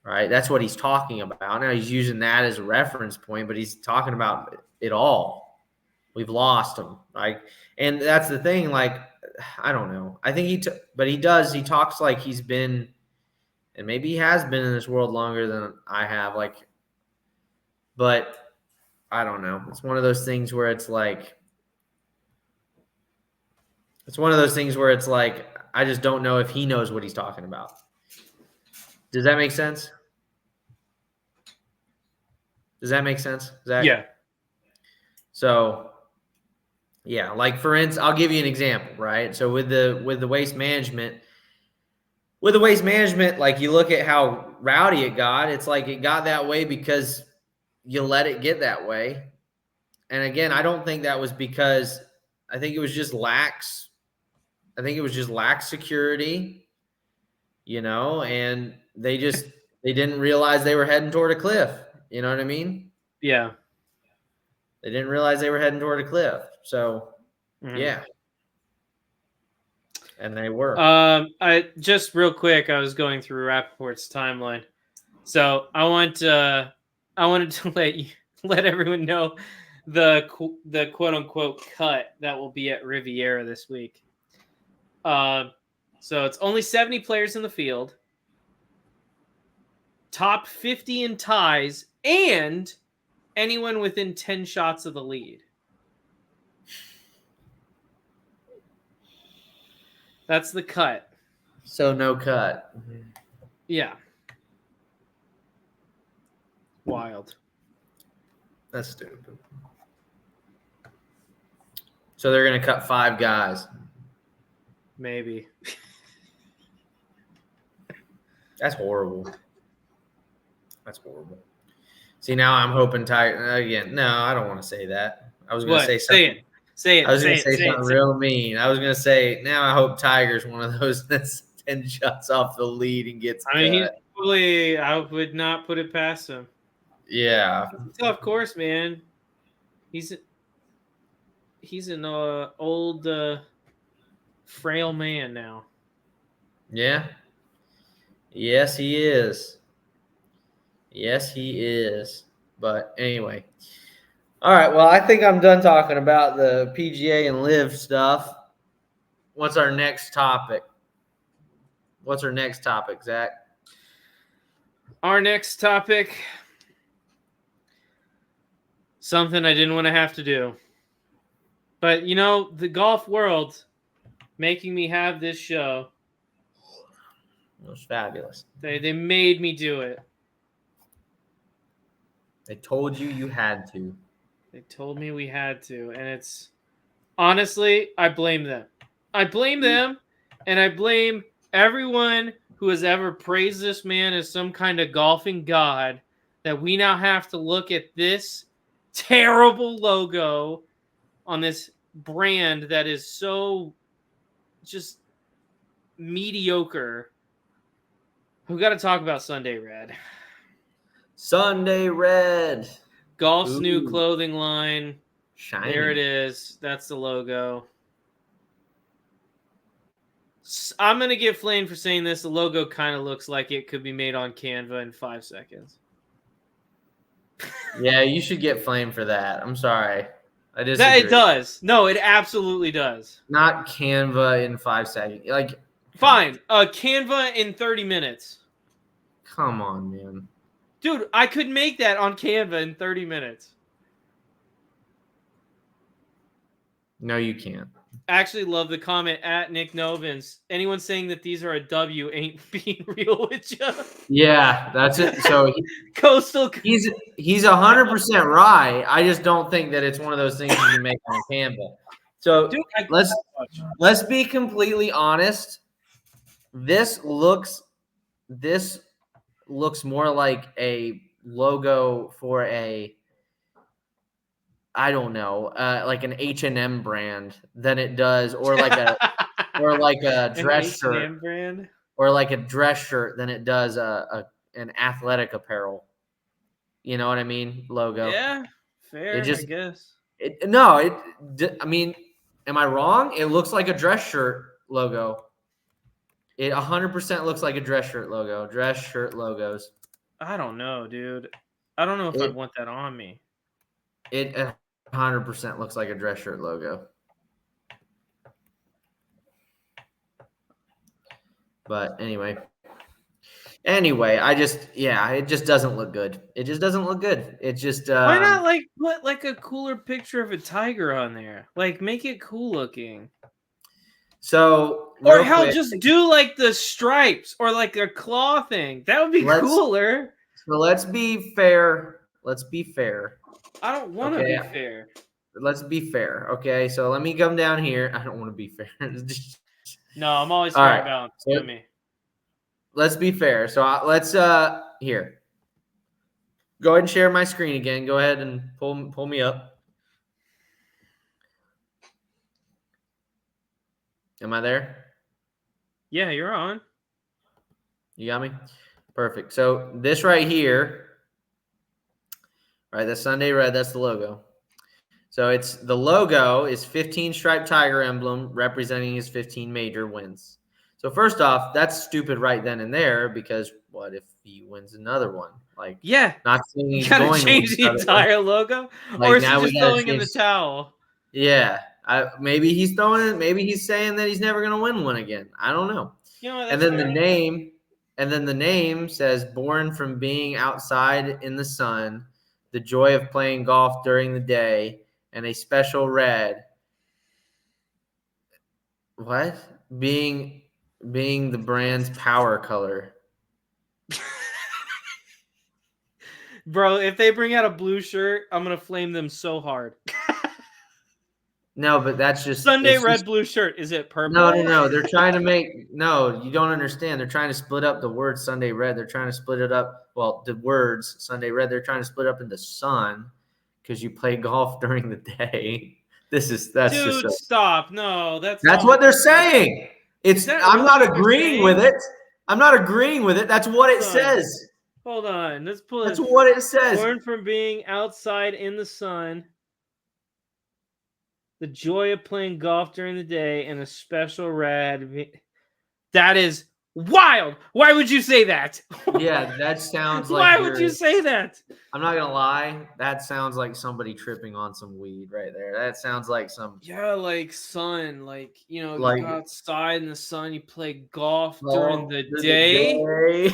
Right? That's what he's talking about. Now he's using that as a reference point, but he's talking about it all. We've lost him. Like, and that's the thing. Like, I don't know. I think he talks like he's been, and maybe he has been in this world longer than I have. Like, but I don't know. It's one of those things where it's like, I just don't know if he knows what he's talking about. Does that make sense? Zach?
Yeah.
So, yeah, like for instance, I'll give you an example, right? So with the waste management, like you look at how rowdy it got. It's like it got that way because you let it get that way. And again, I don't think that was because I think it was just lax. I think it was just lax security, and they didn't realize they were heading toward a cliff. You know what I mean?
Yeah.
They didn't realize they were heading toward a cliff. So, yeah. And they were.
I just real quick, I was going through Rappaport's timeline. So I want I wanted to let everyone know the quote unquote cut that will be at Riviera this week. So it's only 70 players in the field, top 50 in ties, and anyone within 10 shots of the lead. That's the cut.
So no cut.
Yeah. Wild.
That's stupid. So they're going to cut 5 guys.
Maybe.
That's horrible. That's horrible. See, now I'm hoping Tiger again. No, I don't want to say that. I was going to say something.
Say it.
I was going to say something real mean. I was going to say, now I hope Tiger's one of those that's 10 shots off the lead and gets cut.
I mean, he's probably, I would not put it past him.
Yeah.
It's a tough course, man. He's an old, frail man now.
Yeah. Yes, he is. Yes, he is. But anyway. All right. Well, I think I'm done talking about the PGA and LIV stuff. What's our next topic? Zach?
Our next topic, something I didn't want to have to do. But, the golf world making me have this show.
It was fabulous.
They made me do it.
They told you had to.
They told me we had to. And it's, honestly, I blame them. I blame them, and I blame everyone who has ever praised this man as some kind of golfing god, that we now have to look at this terrible logo on this brand that is so just mediocre. We've got to talk about Sunday Red.
Sunday Red.
Golf's new clothing line.
Shiny.
There it is. That's the logo. I'm going to get flamed for saying this. The logo kind of looks like it could be made on Canva in 5 seconds.
Yeah, you should get flamed for that. I'm sorry. I disagree.
It does. No, it absolutely does.
Not Canva in 5 seconds. Like,
fine. Canva in 30 minutes.
Come on, man.
Dude, I could make that on Canva in 30 minutes.
No, you can't.
I actually love the comment at Nick Novins. Anyone saying that these are a W ain't being real with you.
Yeah, that's it. So
Coastal.
He's 100% right. I just don't think that it's one of those things you can make on Canva. So
Dude,
let's be completely honest. This looks more like a logo for I don't know, like an H&M brand than it does, or like a dress shirt,
H&M brand,
or like a dress shirt than it does an athletic apparel. You know what I mean? Logo.
Yeah, fair. I guess.
I mean, am I wrong? It looks like a dress shirt logo. It 100% looks like a dress shirt logo. Dress shirt logos.
I don't know, dude. I don't know if I'd want that on me.
It 100% looks like a dress shirt logo. But anyway, it just doesn't look good. It just doesn't look good. It just
why not put like a cooler picture of a tiger on there? Like, make it cool looking.
So,
or hell, just do like the stripes or like a claw thing. That would be cooler.
So let's be fair.
I don't want to be fair.
Let's be fair. Okay, so let me come down here. I don't want to be fair.
No, I'm always fair about me.
Let's be fair. So let's here. Go ahead and share my screen again. Go ahead and pull me up. Am I there?
Yeah, you're on.
You got me? Perfect. So this right here, right, that's Sunday Red. That's the logo. So the logo is 15 striped tiger emblem representing his 15 major wins. So first off, that's stupid right then and there, because what if he wins another one? Like,
Yeah.
not saying
You
he's
gotta
going to
change
win
the
another one.
entire logo?
Like,
Or is he
now we
just
gotta
throwing in the
change-
towel?
Yeah, maybe he's throwing it. Maybe he's saying that he's never going to win one again. I don't know.
You know what?
And
That's
then
fair.
the name says born from being outside in the sun, the joy of playing golf during the day, and a special red. What? Being the brand's power color.
Bro, if they bring out a blue shirt, I'm gonna flame them so hard.
No, but that's just
Sunday
it's
red
just-
blue shirt. Is it purple?
No. They're trying to make you don't understand. They're trying to split up the word Sunday red. They're trying to split it up. Well, the words Sunday red. They're trying to split up into sun because you play golf during the day. That's
Dude,
just
stop. No, that's
what they're saying.
Is that
I'm
really
not
what they're
agreeing
saying?
with it. I'm not agreeing with it. That's what it
Hold on.
says.
Hold on. Let's pull
That's
it.
what it says.
Born from being outside in the sun. The joy of playing golf during the day and a special red. That is wild. Why would you say that?
Yeah, that sounds like.
Why would you say that?
I'm not gonna lie. That sounds like somebody tripping on some weed right there. That sounds like some.
Yeah, like sun, like you
Like-
go outside in the sun, you play golf
Oh,
during the
during
day.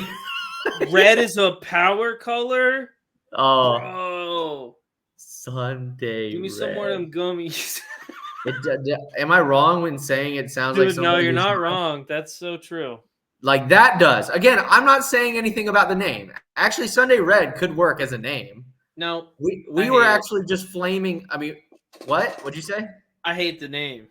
Red is a power color.
Oh,
Bro,
Sunday.
give me some more of them gummies.
Am I wrong when saying it sounds like
Dude, no,
somebody
you're
who's
not wrong. That's so true.
Like that does. Again, I'm not saying anything about the name. Actually, Sunday Red could work as a name.
No,
We
I
were
hate it.
actually just flaming. I mean, what? What'd you say?
I hate the name.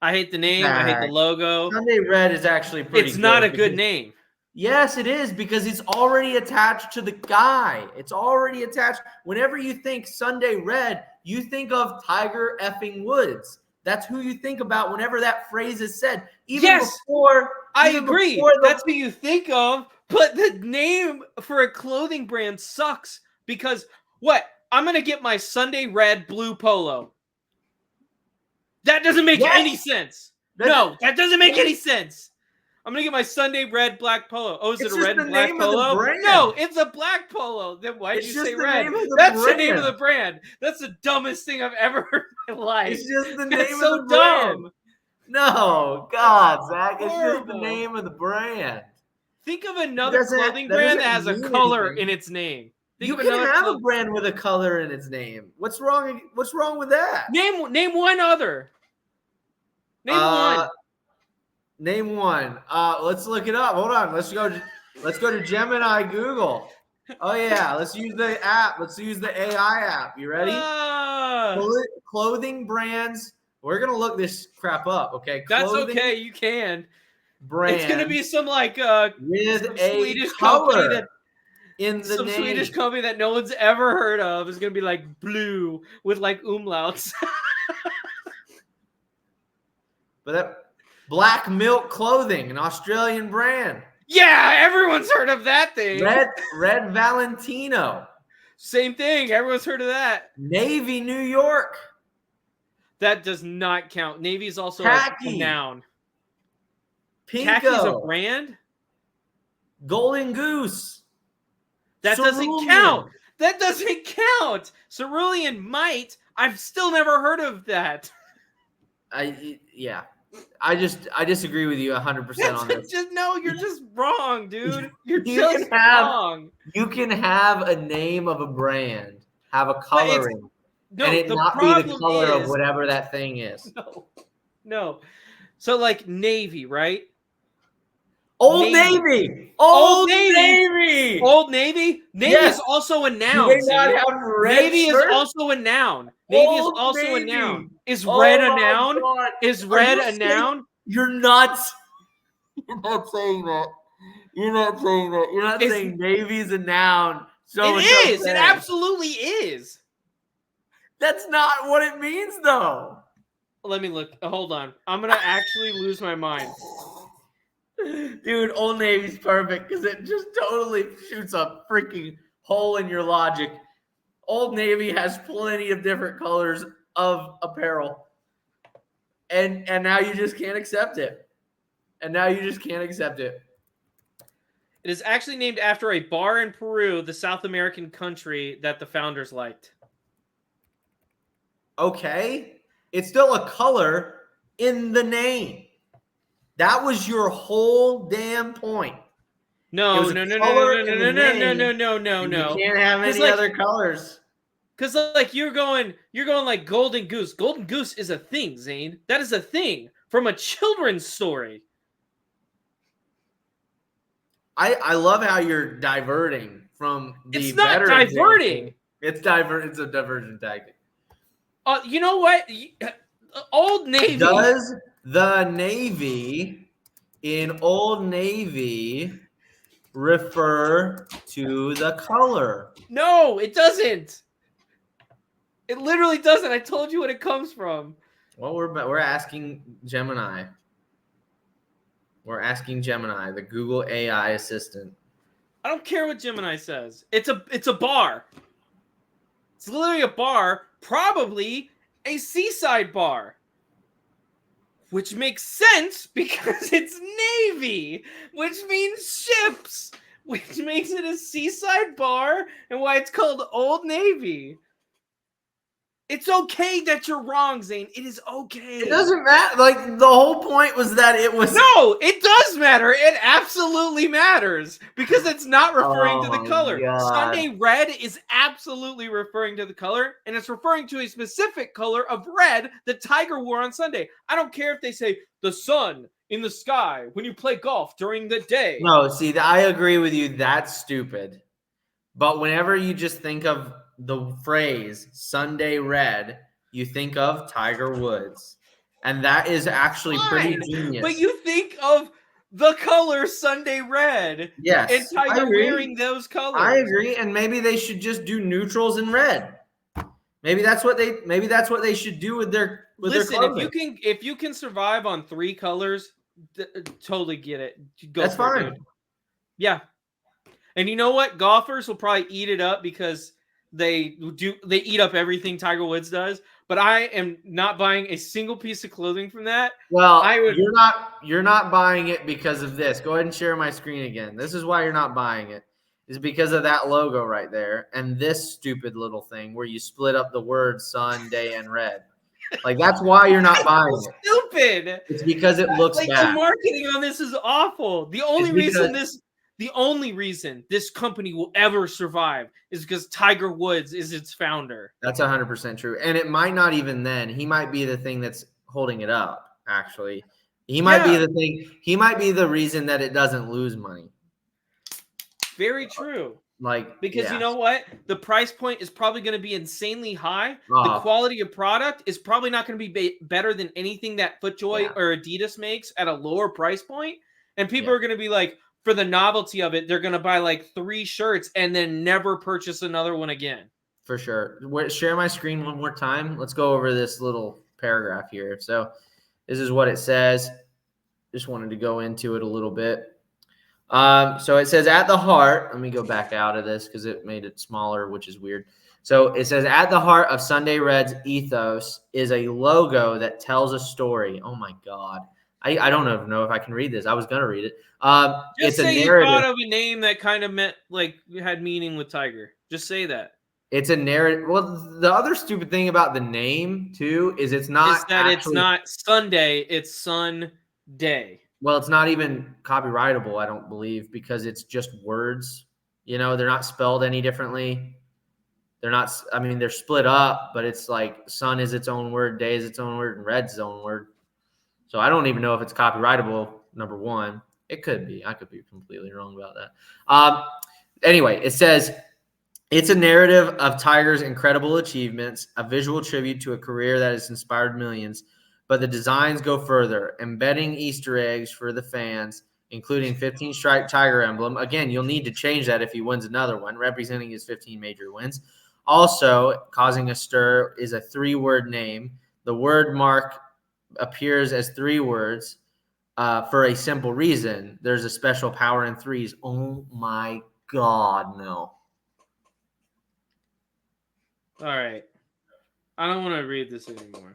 I hate the name. I hate the
Nah,
logo.
Sunday Red is actually pretty.
It's not a
because-
good name.
Yes, it is because it's already attached to the guy. It's already attached. Whenever you think Sunday Red, you think of Tiger effing Woods. That's who you think about whenever that phrase is said. Even
Yes,
before
I
even
agree.
before the-
That's who you think of, but the name for a clothing brand sucks because what? I'm going to get my Sunday Red blue polo. That doesn't make
Yes.
any sense. No, that doesn't make any sense. I'm going to get my Sunday Red black polo. Oh, is it
It's
a
just
red
the
and black
name of the
polo?
brand.
No, it's a black polo. Then why did
It's
you
just
say
the
red?
name of the
That's the name of
brand.
the brand. That's the dumbest thing I've ever heard in my life.
It's just the
That's
name
so
of the brand.
dumb.
No, God, Zach, it's just the
horrible.
name of the brand.
Think of another
doesn't-
clothing
that
brand that
doesn't
has a
mean
color
anything.
in its name. Think
You
of
can
another
have a
clothing-
brand with a color in its name. What's wrong? What's wrong with that?
Name one other. Name one.
Name one. Let's look it up. Hold on. Let's go to Gemini Google. Oh yeah, let's use the app. Let's use the AI app. You ready? Clothing brands. We're gonna look this crap up. Okay.
That's
Clothing
okay. You can.
Brand.
It's gonna be some like
with
some
a
Swedish company
color
that
in the
some
name.
Swedish company that no one's ever heard of is gonna be like blue with like umlauts.
But that Black Milk Clothing, an Australian brand.
Yeah, everyone's heard of that thing.
Red Valentino.
Same thing. Everyone's heard of that.
Navy New York.
That does not count. Navy is also a
Khaki.
noun.
Pinko.
Khaki is a brand.
Golden Goose.
That doesn't
Cerulean.
count. That doesn't count. Cerulean might. I've still never heard of that.
Yeah. I disagree with you 100% on this.
You're just wrong, dude. You're
You
just
can have-
wrong.
You can have a name of a brand, have a coloring,
No,
and it
the
not be the
problem
color of
is-
whatever that thing is.
No. So like Navy, right?
Old
Navy.
Navy.
Old
Old Navy.
Old Navy? Navy
Yes.
is also a
Do
noun.
they not
Sammy.
have red
Navy
shirts?
is also a noun. Navy is
Old
also a
Navy.
noun. Is
Oh
red a
my
noun?
God.
Is
Are
red
you
a
saying-
noun?
You're nuts. You're not saying that. You're not saying that. You're not
It's-
saying Navy's a noun. So
It is. It absolutely is.
That's not what it means, though.
Let me look. Hold on. I'm gonna actually lose my mind.
Dude, Old Navy's perfect because it just totally shoots a freaking hole in your logic. Old Navy has plenty of different colors of apparel. And now you just can't accept it. And now you just can't accept it.
It is actually named after a bar in Peru, the South American country that the founders liked.
Okay. It's still a color in the name. That was your whole damn point.
No,
It was a
no, no, no,
color
no,
in
no,
the
no, no,
name,
no, no, no,
and
no.
You can't have
'Cause,
any
like-
other colors.
Because like you're going like Golden Goose. Golden Goose is a thing, Zane. That is a thing from a children's story.
I love how you're diverting from the
It's not
better
diverting.
example. It's a diversion tactic.
You know what? Old Navy.
Does the Navy in Old Navy refer to the color?
No, it doesn't. It literally doesn't. I told you what it comes from.
Well, we're asking Gemini. We're asking Gemini, the Google AI assistant.
I don't care what Gemini says. It's a bar. It's literally a bar, probably a seaside bar. Which makes sense because it's Navy, which means ships, which makes it a seaside bar and why it's called Old Navy. It's okay that you're wrong, Zane. It is okay.
It doesn't matter. Like, the whole point was that it was...
No, it does matter. It absolutely matters because it's not referring to the color.
God.
Sunday red is absolutely referring to the color, and it's referring to a specific color of red that Tiger wore on Sunday. I don't care if they say the sun in the sky when you play golf during the day.
No, see, I agree with you. That's stupid. But whenever you just think of the phrase Sunday red, you think of Tiger Woods. And that is actually pretty genius.
But you think of the color Sunday red.
Yes,
And Tiger wearing those colors.
I agree. And maybe they should just do neutrals and red. Maybe that's what they should do with their
Listen,
clothing.
if you can survive on 3 colors, totally get it. Go
That's
for it,
fine.
dude. Yeah. And you know what? Golfers will probably eat it up because they eat up everything Tiger Woods does. But I am not buying a single piece of clothing from that.
Well, you're not buying it because of this. Go ahead and share my screen again. This is why you're not buying it. Is because of that logo right there and this stupid little thing where you split up the words sun, day, and red. Like, that's why you're not buying it.
Stupid.
It's because it looks
like
bad.
The marketing on this is awful. The only reason this company will ever survive is because Tiger Woods is its founder.
That's 100% true. And it might not even then. He might be the thing that's holding it up, actually. He might be the thing. He might be the reason that it doesn't lose money.
Very true.
Because
you know what? The price point is probably going to be insanely high. The quality of product is probably not going to be better than anything that FootJoy or Adidas makes at a lower price point. And people are going to be like, for the novelty of it, they're going to buy like 3 shirts and then never purchase another one again.
For sure. Share my screen one more time. Let's go over this little paragraph here. So this is what it says. Just wanted to go into it a little bit. So it says at the heart, let me go back out of this because it made it smaller, which is weird. So it says at the heart of Sunday Red's ethos is a logo that tells a story. Oh my God. I don't even know if I can read this. I was going to read it.
Just say you thought of a name that kind of meant like had meaning with Tiger. Just say that.
It's a narrative. Well, the other stupid thing about the name too is it's not
it's not Sunday, it's Sunday.
Well, it's not even copyrightable, I don't believe, because it's just words. You know, they're not spelled any differently. They're not, I mean, they're split up, but it's like sun is its own word, day is its own word, and red's its own word. So I don't even know if it's copyrightable, number one. It could be. I could be completely wrong about that. Anyway, it says, it's a narrative of Tiger's incredible achievements, a visual tribute to a career that has inspired millions. But the designs go further, embedding Easter eggs for the fans, including 15-stripe Tiger emblem. Again, you'll need to change that if he wins another one, representing his 15 major wins. Also, causing a stir is a 3-word name. The word mark appears as 3 words for a simple reason. There's a special power in 3s. Oh, my God, no.
All right. I don't want to read this anymore.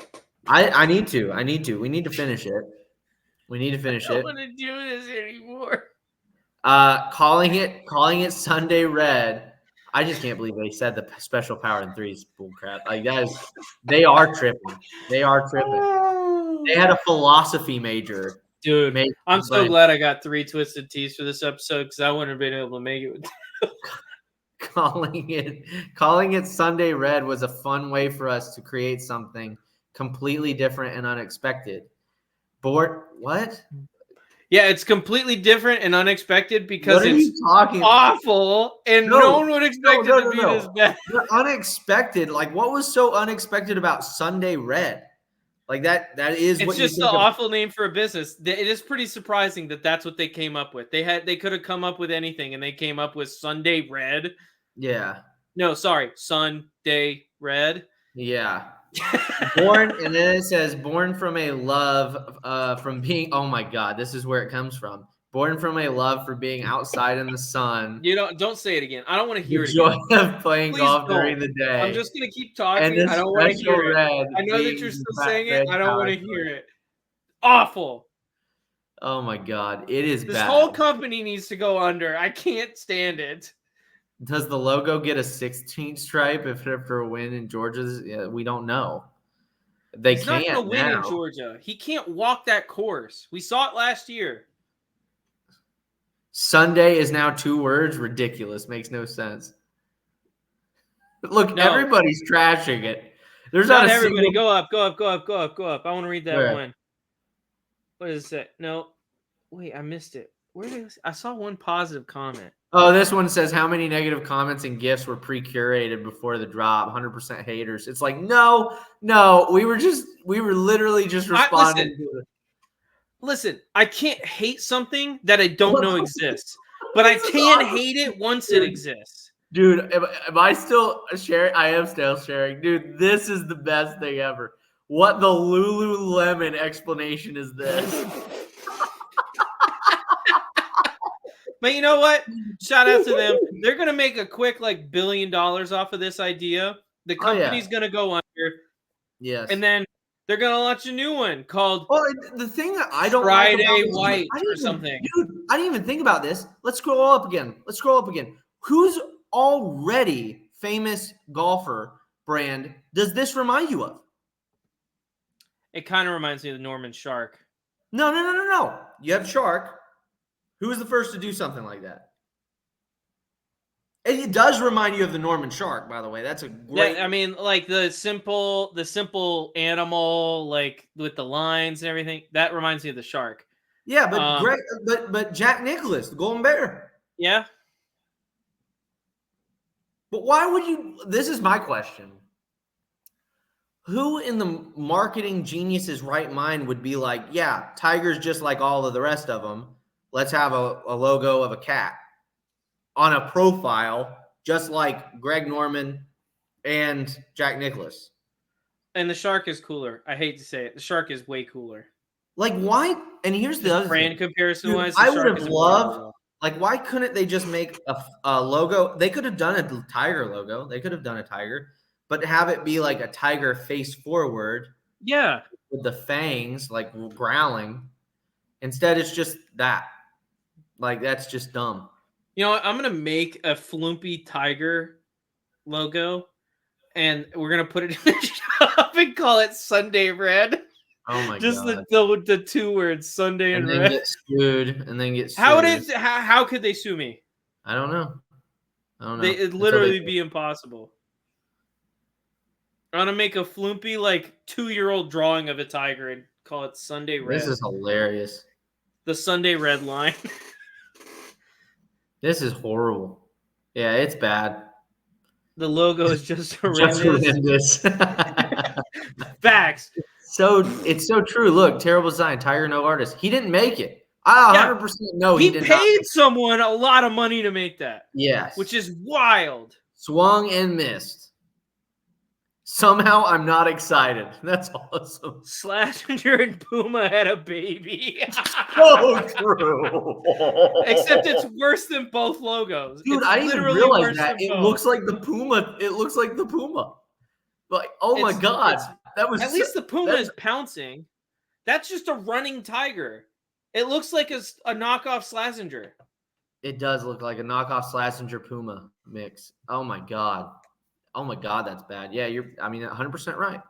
I need to. We need to finish it. I don't
want to do this anymore.
Calling it Sunday Red. I just can't believe they said the special power in 3 is bullcrap. Like they are tripping. They are tripping. They had a philosophy major.
Dude, I'm so glad I got 3 twisted teas for this episode because I wouldn't have been able to make it.
Calling it Sunday Red was a fun way for us to create something completely different and unexpected. What?
Yeah, it's completely different and unexpected because it's awful and no one would expect it to be this bad.
Unexpected. Like, what was so unexpected about Sunday Red? Like that is
it's
what
just the awful name for a business. It is pretty surprising that that's what they came up with. They could have come up with anything and they came up with Sunday Red.
Yeah.
No, sorry, Sunday Red.
Yeah. Born, and then it says born from a love from being, oh my God, this is where it comes from. Born from a love for being outside in the sun.
You don't say it again. I don't want to hear it.
Joy of playing golf during the day.
I'm just gonna keep talking. I don't want to hear it. I know that you're still saying it. I don't want to hear it. Awful.
Oh my God, it is bad.
This whole company needs to go under. I can't stand it.
Does the logo get a 16 stripe if after a win in Georgia? Yeah, we don't know. He's not going to win in
Georgia. He can't walk that course. We saw it last year.
Sunday is now 2 words. Ridiculous. Makes no sense. Look, everybody's trashing it. There's not
everybody. Go up. I want to read that one. What is it? No. Wait, I missed it. I saw one positive comment.
Oh, this one says how many negative comments and gifts were pre-curated before the drop? 100% haters. It's like, no, we were literally just responding to it.
Listen, I can't hate something that I don't know exists, but I can hate it once it exists.
Dude, am I still sharing? I am still sharing. Dude, this is the best thing ever. What the Lululemon explanation is this?
But you know what? Shout out to them. They're going to make a quick $1 billion off of this idea. The company's going to go under.
Yes.
And then they're going to launch a new one called
the thing that I don't
Friday
like
White or something.
Dude, I didn't even think about this. Let's scroll up again. Whose already famous golfer brand does this remind you of?
It kind of reminds me of the Norman Shark.
No. You have Shark. Who was the first to do something like that? And it does remind you of the Norman Shark, by the way. That's a great.
Yeah, I mean, like the simple animal, like with the lines and everything. That reminds me of the shark.
Yeah, but Jack Nicklaus, the Golden Bear.
Yeah.
But why would you? This is my question. Who in the marketing genius's right mind would be like, yeah, Tiger's just like all of the rest of them. Let's have a logo of a cat on a profile, just like Greg Norman and Jack Nicklaus.
And the shark is cooler. I hate to say it. The shark is way cooler.
Like, why? And here's the other
brand comparison wise.
I would have loved, why couldn't they just make a logo? They could have done a tiger logo. They could have done a tiger, but have it be like a tiger face forward.
Yeah.
With the fangs, like growling. Instead, it's just that. Like, that's just dumb.
You know what? I'm going to make a Flumpy Tiger logo, and we're going to put it in the shop and call it Sunday Red.
Oh, my God.
Just the 2 words, Sunday and Red.
Get sued, and then get sued.
How could they sue me?
I don't know.
It'd literally be impossible. I'm going to make a Flumpy, 2-year-old drawing of a tiger and call it Sunday Red.
This is hilarious.
The Sunday Red line.
This is horrible. Yeah, it's bad.
The logo is just horrendous. Facts.
It's so true. Look, terrible design. Tiger, no artist. He didn't make it. I 100% know he did not.
He paid someone a lot of money to make that.
Yes.
Which is wild.
Swung and missed. Somehow I'm not excited. That's awesome.
Slazenger and Puma had a baby.
So true.
Except it's worse than both logos.
Dude, I didn't even realize that. It looks like the Puma. Like, my God. That was
at least the Puma is pouncing. That's just a running tiger. It looks like a knockoff Slazenger.
It does look like a knockoff Slazenger Puma mix. Oh my god, that's bad. Yeah, 100% right.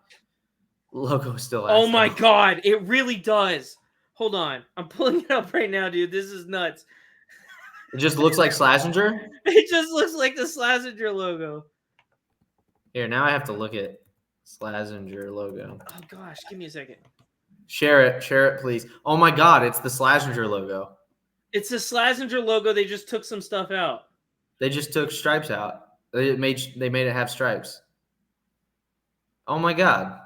Logo still.
Oh my god, it really does. Hold on, I'm pulling it up right now, dude. This is nuts.
It just looks like Slazenger.
It just looks like the Slazenger logo.
Here, now I have to look at Slazenger logo.
Oh gosh, give me a second.
Share it, please. Oh my god, it's the Slazenger logo.
It's the Slazenger logo. They just took some stuff out.
They just took stripes out. They made it have stripes. Oh my god,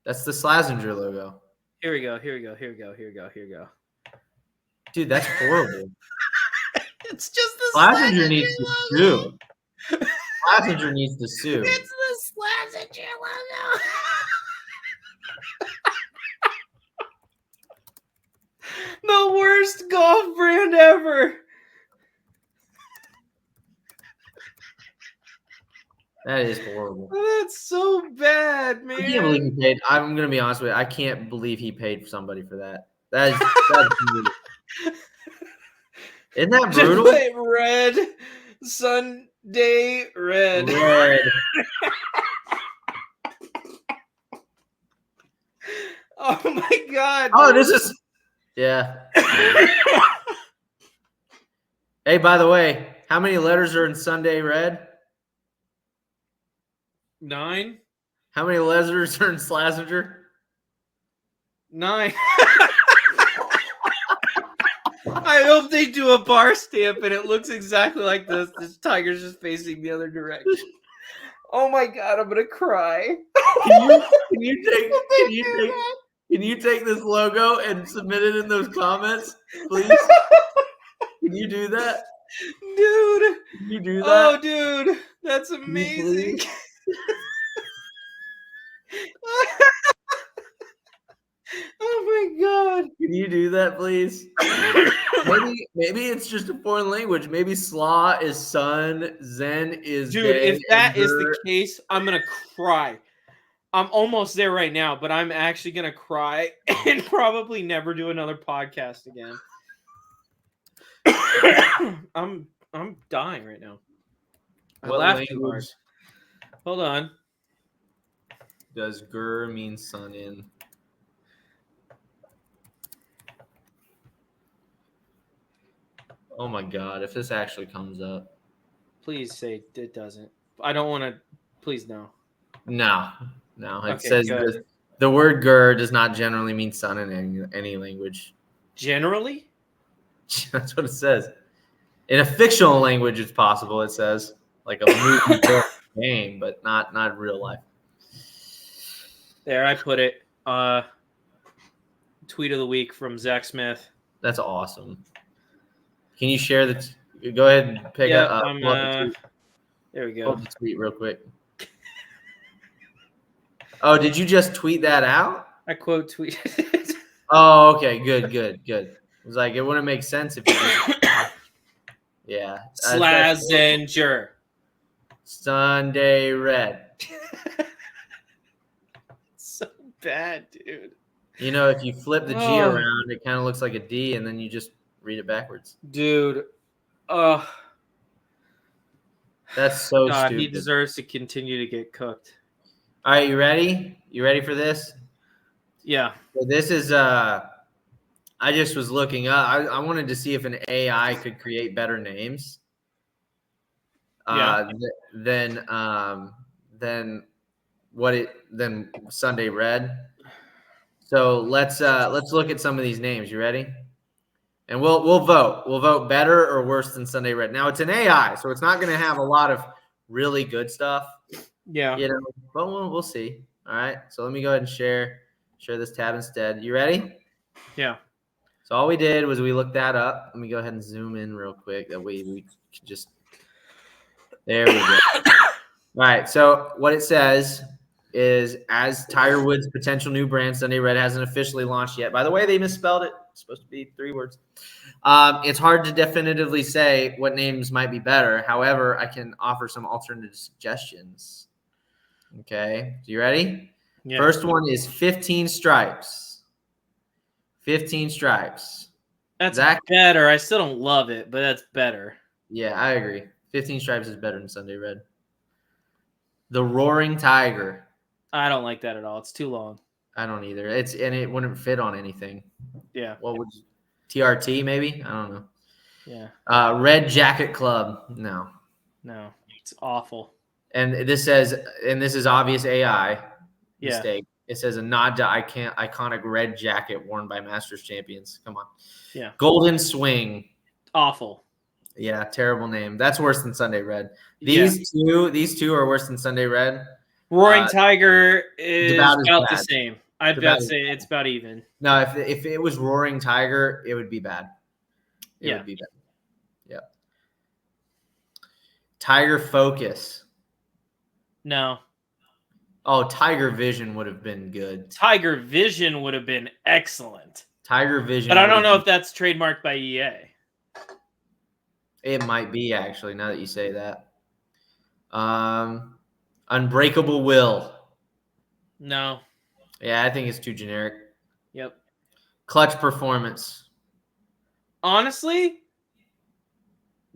that's the Slazenger logo.
Here we go.
Dude, that's horrible.
It's just the
Slazenger needs to sue. Slazenger needs to sue.
It's the Slazenger logo. The worst golf brand ever.
That is horrible.
That's so bad, man.
I can't believe he paid. I'm gonna be honest with you. I can't believe he paid somebody for that. That's brutal. Isn't that brutal?
Just put red Sunday red. Oh my god.
Oh, this is. Yeah. Hey, by the way, how many letters are in Sunday red?
9.
How many letters are in Slazenger?
9. I hope they do a bar stamp and it looks exactly like this. This tiger's just facing the other direction. Oh my god, I'm gonna cry.
Can you take this logo and submit it in those comments, please? Can you do that?
Dude.
Can you do that?
Oh, dude. That's amazing. Oh my god.
Can you do that, please? Maybe it's just a foreign language. Maybe Sla is son, Zen is
dude.
day,
If that is
Zer.
the case, I'm gonna cry. I'm almost there right now, but I'm actually gonna cry and probably never do another podcast again. I'm dying right now. I
What
laughed too hard.
language
Hold on.
does gur mean son in? Oh my god, if this actually comes up.
Please say it doesn't. I don't want to. Please no.
No. It
Okay,
says
good.
the word gur does not generally mean son in any language.
Generally?
That's what it says. In a fictional language, it's possible, it says. Like a movie book game, but not real life.
There, I put it. Tweet of the week from Zach Smith.
That's awesome. Can you share the go ahead and pick
Yeah,
up
I'm,
pull up the tweet.
there we go.
Pull up the tweet real quick. Oh, did you just tweet that out?
I quote tweeted.
Oh, okay, good. It was like it wouldn't make sense if you just yeah.
Slazenger.
Sunday red.
So bad, dude.
You know, if you flip the G
Oh.
around, it kind of looks like a D, and then you just read it backwards.
Dude.
That's so
God,
stupid.
he deserves to continue to get cooked.
All right, you ready? You ready for this?
Yeah.
So this is I just was looking up. I wanted to see if an AI could create better names. Than Sunday Red. So let's look at some of these names. You ready? And we'll vote. We'll vote better or worse than Sunday Red. Now it's an AI, so it's not going to have a lot of really good stuff.
Yeah.
You know, but we'll see. All right. So let me go ahead and share this tab instead. You ready?
Yeah.
So all we did was we looked that up. Let me go ahead and zoom in real quick. That way we can just. There we go. All right. So what it says is, as Tiger Woods' potential new brand, Sunday Red hasn't officially launched yet. By the way, they misspelled it. It's supposed to be 3 words. It's hard to definitively say what names might be better. However, I can offer some alternative suggestions. Okay. So you ready?
Yeah.
First one is 15 Stripes. 15 Stripes.
That's
Zach?
better. I still don't love it, but that's better.
Yeah, I agree. 15 stripes is better than Sunday Red. The Roaring Tiger.
I don't like that at all. It's too long.
I don't either. It wouldn't fit on anything.
Yeah.
What would TRT maybe? I don't know.
Yeah.
Red Jacket Club. No.
It's awful.
And this is obvious AI
Yeah.
mistake. It says a nod to iconic red jacket worn by Masters champions. Come on.
Yeah.
Golden Swing.
Awful.
Yeah, terrible name. That's worse than Sunday Red. These two are worse than Sunday Red.
Roaring Tiger is
about
about
as
the
bad.
same. I'd about to say it's about even.
No, if it was Roaring Tiger, it would be bad. It would be bad. Yeah. Tiger Focus.
No.
Oh, Tiger Vision would have been good.
Tiger Vision would have been excellent.
Tiger Vision.
But I don't know if that's trademarked by EA.
It might be, actually, now that you say that. Unbreakable Will.
No.
Yeah, I think it's too generic.
Yep.
Clutch Performance.
Honestly,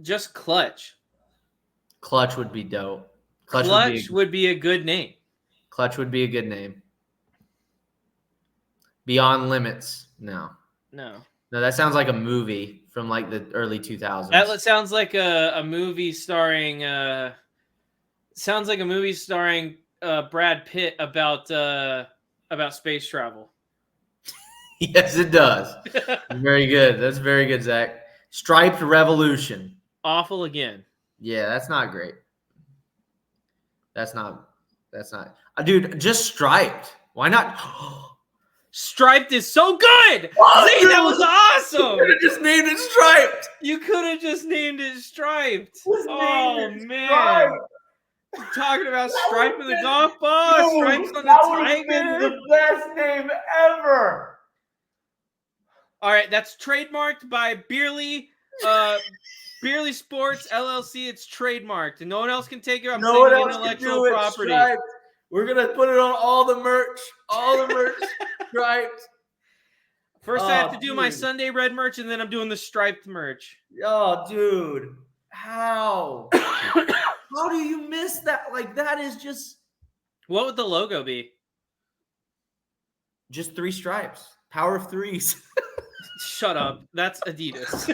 just Clutch.
Clutch would be dope.
Clutch would be a good name.
Clutch would be a good name. Beyond Limits. No, that sounds like a movie from like the early 2000s.
That sounds like a movie starring. Sounds like a movie starring Brad Pitt about space travel.
Yes, it does. Very good. That's very good, Zach. Striped Revolution.
Awful again.
Yeah, that's not great. That's not. Dude, just striped. Why not?
Striped is so good.
Oh,
See, that was awesome.
You could have just named it Striped.
You could have just named it Striped.
Just
Oh
named it
man.
Striped.
You're talking about striping the golf ball, stripes on the Tiger.
The best name ever.
All right, that's trademarked by Beerly Sports LLC. It's trademarked, and no one else can take it. I'm
No one
saying
else can
intellectual
do it.
property.
Striped. We're gonna put it on all the merch. Striped.
First, I have to do my
dude.
Sunday Red merch, and then I'm doing the striped merch.
Oh, dude. How? How do you miss that? Like, that is just
What would the logo be?
3 stripes. Power of threes.
Shut up. That's Adidas.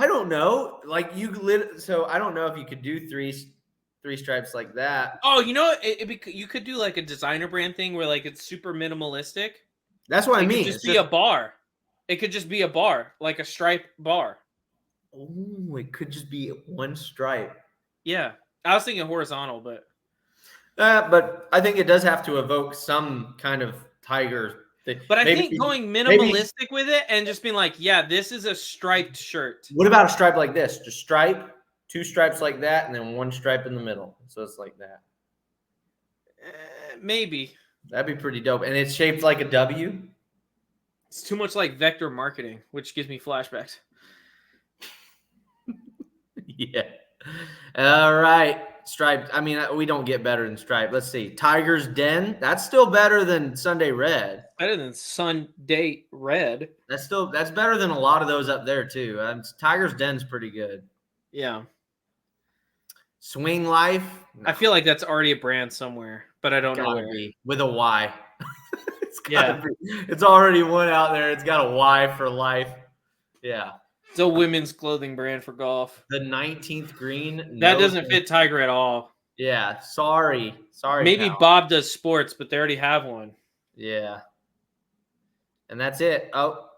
I don't know. Like, so I don't know if you could do three stripes like that.
Oh, you know, you could do like a designer brand thing where like it's super minimalistic.
That's what I
It
mean.
could just be a bar. It could just be a bar, like a stripe bar.
Oh, it could just be one stripe.
Yeah. I was thinking horizontal, but
But I think it does have to evoke some kind of tiger thing.
I think going minimalistic with it and just being like, yeah, this is a striped shirt.
What about a stripe like this? Just stripe, 2 stripes like that, and then 1 stripe in the middle. So it's like that.
Maybe.
That'd be pretty dope. And it's shaped like a W.
It's too much like vector marketing, which gives me flashbacks.
Yeah. All right. Striped. I mean, we don't get better than striped. Let's see. Tiger's Den. That's still better than Sunday Red.
Better than Sunday Red.
That's better than a lot of those up there too. Tiger's Den's pretty good.
Yeah.
Swing Life.
I feel like that's already a brand somewhere, but I don't know where.
With a Y. It's already one out there. It's got a Y for life. Yeah.
It's a women's clothing brand for golf.
The 19th green.
That doesn't fit Tiger at all.
Yeah. Sorry.
Maybe
pal.
Bob does sports, but they already have one.
Yeah. And that's it. Oh,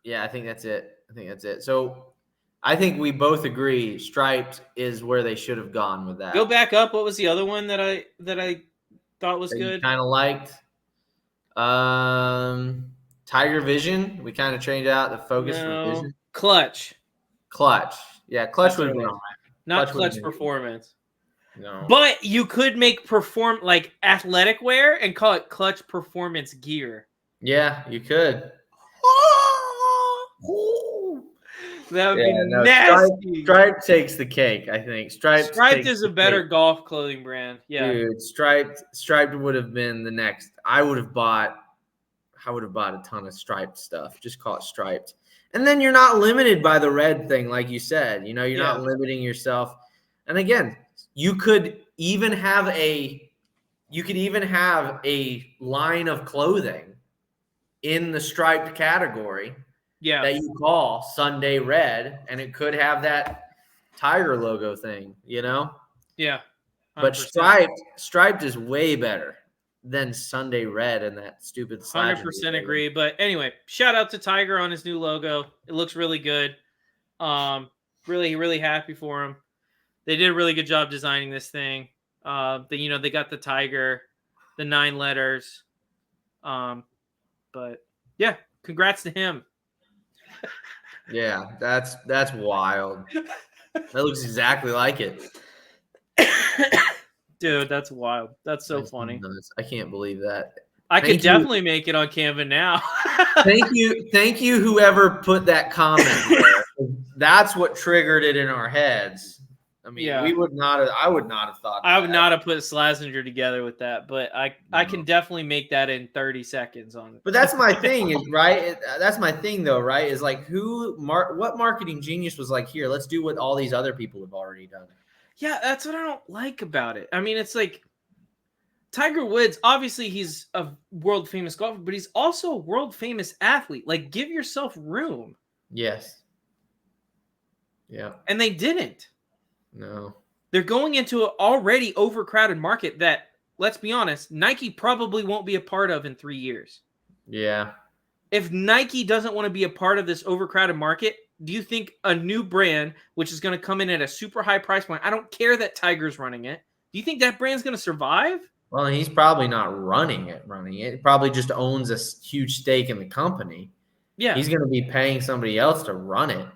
yeah. I think that's it. So I think we both agree striped is where they should have gone with that.
Go back up. What was the other one that I thought was good?
Kind of liked. Tiger Vision. We kind of changed out the focus for Vision.
Clutch.
Yeah, Clutch would have been all right.
Not Clutch Performance.
No.
But you could make like athletic wear and call it Clutch Performance Gear.
Yeah, you could.
That would be nasty.
Stripe takes the cake, I think. Striped
is a better golf clothing brand. Yeah.
Dude, Striped would have been the next. I would have bought I would have bought a ton of striped stuff. Just call it striped. And then you're not limited by the red thing, like you said. You know, you're not limiting yourself. And again, you could even have a line of clothing in the striped category that you call Sunday Red, and it could have that Tiger logo thing, you know?
Yeah. 100%.
But striped is way better than Sunday Red and that stupid
100% agree. But anyway, shout out to Tiger on his new logo. It looks really good. Really, really happy for him. They did a really good job designing this thing. They got the Tiger, the 9 letters. But yeah, congrats to him.
Yeah, that's wild. That looks exactly like it.
Dude, that's wild. That's so funny.
Nuts. I can't believe that.
I could definitely make it on Canva now.
Thank you, whoever put that comment there. That's what triggered it in our heads. I mean, I would not have thought.
I would not have put Slazenger together with that, but I can definitely make that in 30 seconds on it.
But that's my thing, right? That's my thing, though, right? Is like what marketing genius was like, here, let's do what all these other people have already done.
Yeah, that's what I don't like about it. I mean, it's like Tiger Woods, obviously he's a world famous golfer, but he's also a world famous athlete. Like, give yourself room.
Yes. Yeah.
And they didn't.
No.
They're going into an already overcrowded market that, let's be honest, Nike probably won't be a part of in 3 years.
Yeah.
If Nike doesn't want to be a part of this overcrowded market, do you think a new brand, which is going to come in at a super high price point, I don't care that Tiger's running it, do you think that brand's going to survive?
Well, he's probably not running it. He probably just owns a huge stake in the company.
Yeah.
He's going to be paying somebody else to run it.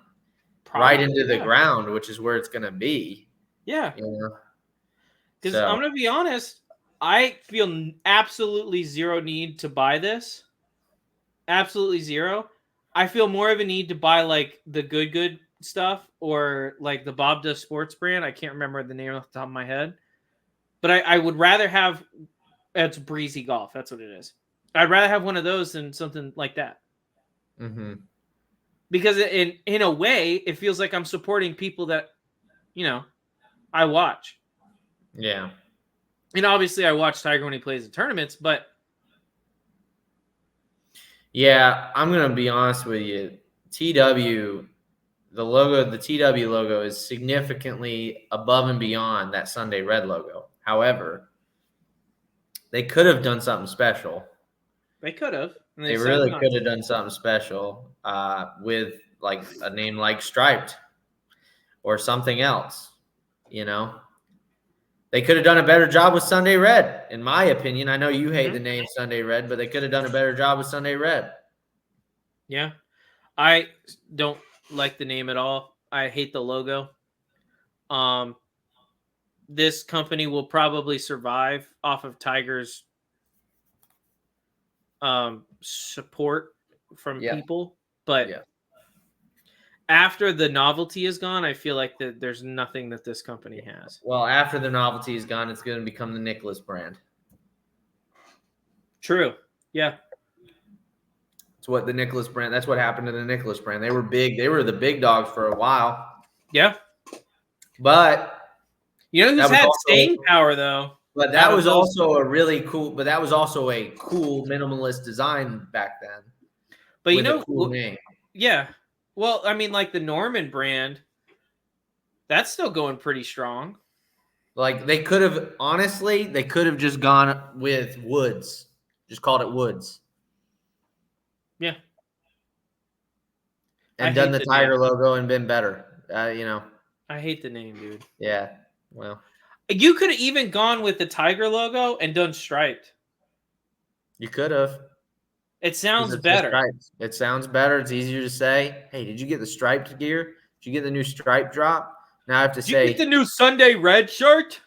Probably, right into the ground, which is where it's going to be.
Yeah. Because I'm going to be honest, I feel absolutely zero need to buy this. Absolutely zero. I feel more of a need to buy like the good stuff or like the Bob Does Sports brand. I can't remember the name off the top of my head. But I would rather have – it's Breezy Golf. That's what it is. I'd rather have one of those than something like that.
Mm-hmm.
Because in a way, it feels like I'm supporting people that, I watch.
Yeah.
And obviously I watch Tiger when he plays in tournaments, but.
Yeah, I'm going to be honest with you. The TW logo is significantly above and beyond that Sunday Red logo. However, they could have done something special.
They could have.
They really could have done something special with like a name like Striped or something else, They could have done a better job with Sunday Red, in my opinion. I know you hate the name Sunday Red, but they could have done a better job with Sunday Red.
Yeah. I don't like the name at all. I hate the logo. This company will probably survive off of Tiger's support from people, but after the novelty is gone, I feel like that there's nothing that this company has.
Well, after the novelty is gone, it's going to become the Nicholas brand.
True. Yeah.
It's what the Nicholas brand. That's what happened to the Nicholas brand. They were big. They were the big dogs for a while.
Yeah.
But
who's had staying power though?
But that was also a really cool. But that was also a cool minimalist design back then.
But
a cool name.
Yeah. Well, I mean, like the Norman brand, that's still going pretty strong.
Like they could have just gone with Woods, just called it Woods.
Yeah.
And done the Tiger logo and been better,
I hate the name, dude.
Yeah. Well,
you could have even gone with the Tiger logo and done striped.
You could have.
It sounds better.
It sounds better. It's easier to say, hey, did you get the striped gear? Did you get the new stripe drop? Now I have to say.
Did you get the new Sunday Red shirt?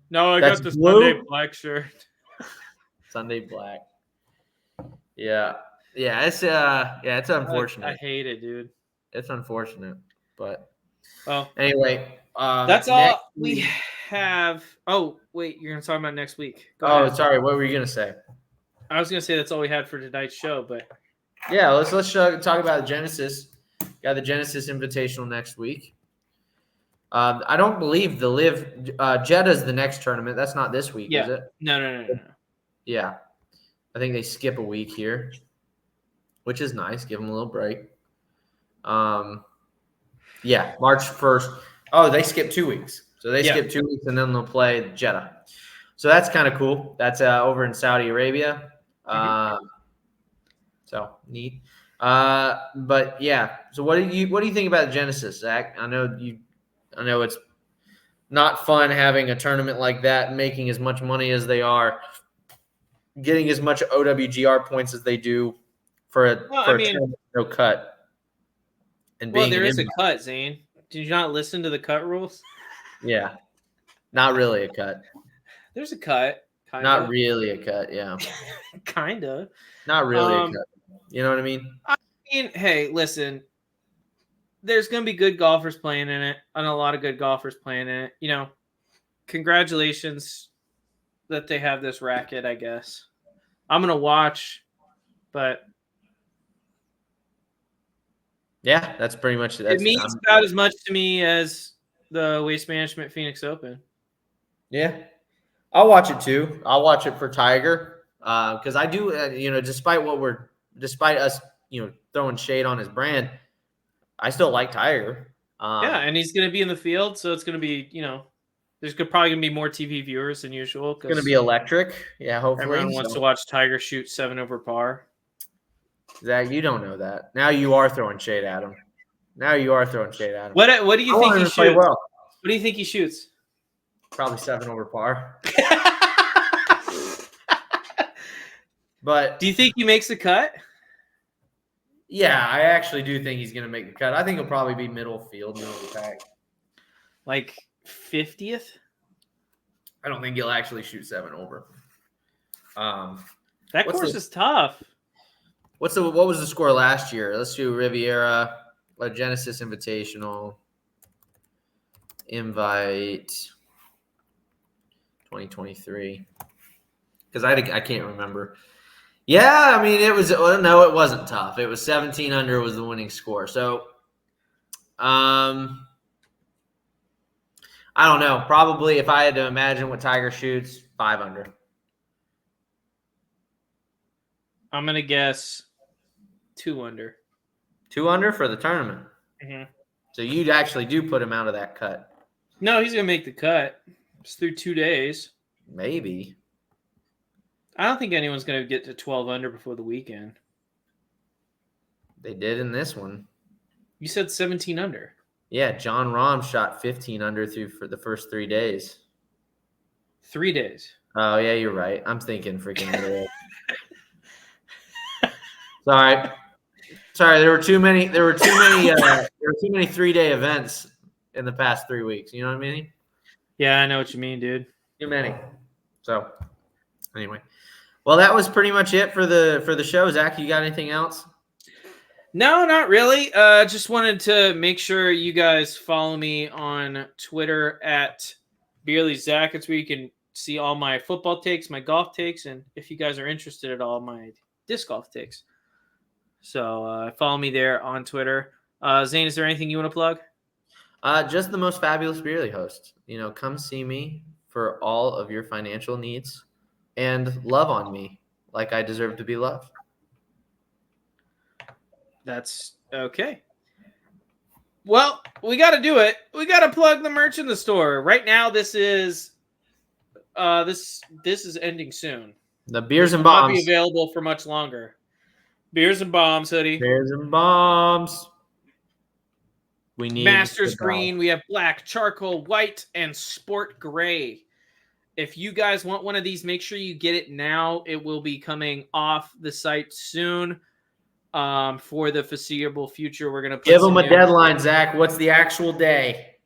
No, I got the
blue?
Sunday Black shirt.
Sunday Black. Yeah. Yeah, it's unfortunate.
I hate it, dude.
It's unfortunate. But
anyway. That's all we have. Oh, wait, you're gonna talk about next week.
Sorry. What were you gonna say?
I was gonna say that's all we had for tonight's show, but
Yeah, let's talk about Genesis. Got the Genesis Invitational next week. I don't believe the Live Jeddah's the next tournament. That's not this week, is it?
No.
Yeah, I think they skip a week here, which is nice. Give them a little break. Yeah, March 1st. Oh, they skip 2 weeks. So they skip 2 weeks and then they'll play Jeddah. So that's kind of cool. That's over in Saudi Arabia. So neat. But yeah. So what do you think about Genesis, Zach? I know it's not fun having a tournament like that, making as much money as they are, getting as much OWGR points as they do for a tournament no cut. And
there is a cut, Zane. Did you not listen to the cut rules?
Yeah. Not really a cut.
There's a cut. Kinda.
Not really a cut, yeah.
Kinda.
Not really a cut. You know what I mean?
I mean, hey, listen. There's going to be good golfers playing in it, and a lot of good golfers playing in it. You know, congratulations that they have this racket, I guess. I'm going to watch, but...
Yeah, that's pretty much it.
It means about as much to me as the Waste Management Phoenix Open.
Yeah. I'll watch it too. I'll watch it for Tiger because I do, despite us, throwing shade on his brand, I still like Tiger.
Yeah, and he's going to be in the field, so it's going to be, there's probably going to be more TV viewers than usual.
It's going to be electric. Yeah, hopefully.
Everyone wants to watch Tiger shoot 7 over par.
Zach, you don't know that. Now you are throwing shade at him.
What do you think he shoots? Well. What do you think he shoots?
Probably 7 over par. But
do you think he makes the cut?
Yeah, I actually do think he's going to make the cut. I think he'll probably be middle of the pack.
Like 50th?
I don't think he'll actually shoot 7 over.
That course is tough.
What was the score last year? Let's do Riviera, Genesis Invitational, Invite 2023. Because I can't remember. Yeah, I mean, it wasn't tough. It was 17 under was the winning score. So, I don't know. Probably if I had to imagine what Tiger shoots, 5 under.
I'm going to guess 2 under.
2 under for the tournament.
Mm-hmm.
So you actually do put him out of that cut.
No, he's going to make the cut. It's through 2 days.
Maybe.
I don't think anyone's going to get to 12 under before the weekend.
They did in this one.
You said 17 under.
Yeah, John Rahm shot 15 under for the first 3 days.
3 days.
Oh, yeah, you're right. I'm thinking freaking Sorry, there were too many 3-day events in the past 3 weeks. You know what I mean?
Yeah, I know what you mean, dude.
Too many. So, anyway. Well, that was pretty much it for the show. Zach, you got anything else?
No, not really. Just wanted to make sure you guys follow me on Twitter at BeerlyZach. It's where you can see all my football takes, my golf takes, and if you guys are interested at all, my disc golf takes. So follow me there on Twitter. Zane, is there anything you want to plug?
Just the most fabulous Beerly host. Come see me for all of your financial needs and love on me like I deserve to be loved. That's okay. Well, we got to do it. We got to plug the merch in the store. Right now, this is ending soon. The Beers and Bombs. Will not be available for much longer. Beers and Bombs hoodie. Beers and Bombs. We need Masters green. We have black, charcoal, white, and sport gray. If you guys want one of these, make sure you get it now. It will be coming off the site soon. For the foreseeable future, we're gonna give them a deadline. Zach, what's the actual day?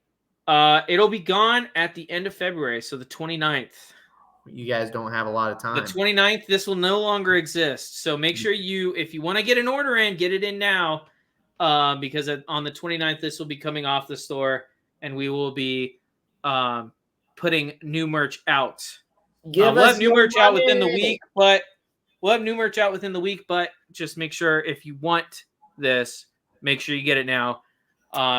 It'll be gone at the end of February, so the 29th. You guys don't have a lot of time. The 29th, this will no longer exist. So make sure if you want to get an order in, get it in now. Because on the 29th, this will be coming off the store, and we will be putting new merch out. We'll have new merch out within the week, but
we'll have new merch out within the week, but just make sure if you want this, make sure you get it now,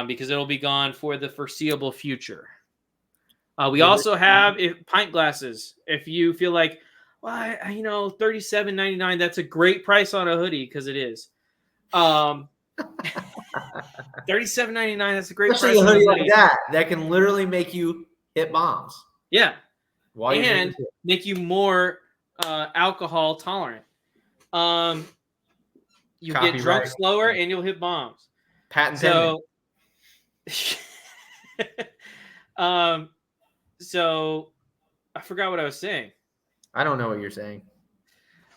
because it'll be gone for the foreseeable future. We also have pint glasses. If you feel like, well, $37.99, that's a great price on a hoodie, because it is. $37.99, that's a great
Especially
price
a
on a
hoodie
hoodie.
like that can literally make you hit bombs.
Yeah.
While you're
And make you more alcohol tolerant. You get drunk slower and you'll hit bombs.
Patent
so I forgot what I was saying.
I don't know what you're saying.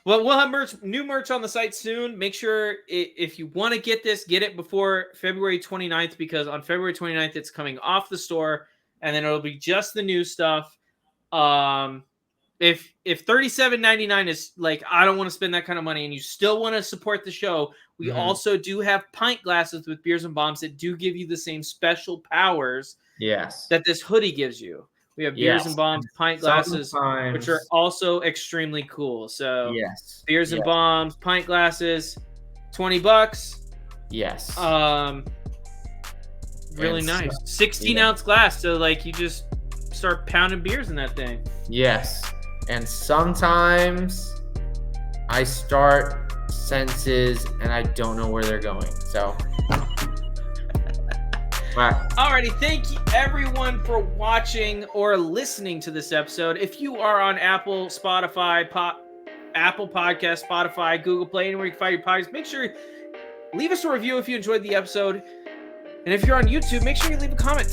Well, we'll have new merch on the site soon. Make sure if you want to get this, get it before February 29th, because on February 29th, it's coming off the store, and then it'll be just the new stuff. If $37.99 is like, I don't want to spend that kind of money, and you still want to support the show, we also do have pint glasses with beers and bombs that do give you the same special powers that this hoodie gives you. We have beers and bombs, pint glasses, which are also extremely cool. So beers and bombs, pint glasses, $20.
Yes.
Really nice. 16-ounce glass. So like you just start pounding beers in that thing.
Yes. And sometimes I start sentences and I don't know where they're going. So
Alrighty, thank you everyone for watching or listening to this episode. If you are on Apple, Spotify, Apple Podcast, Spotify, Google Play, anywhere you can find your podcasts, make sure leave us a review if you enjoyed the episode. And if you're on YouTube, make sure you leave a comment.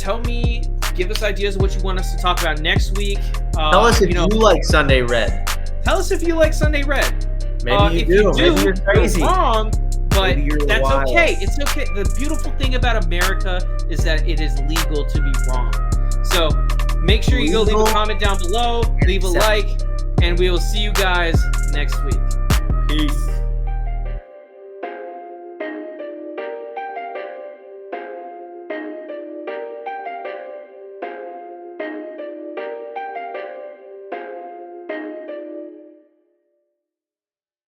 Give us ideas of what you want us to talk about next week.
Tell us if you like Sunday Red.
Tell us if you like Sunday Red.
Maybe you do. Maybe you're crazy.
You're wrong. But that's okay. It's okay. The beautiful thing about America is that it is legal to be wrong. So make sure you go leave a comment down below, leave a like, and we will see you guys next week.
Peace.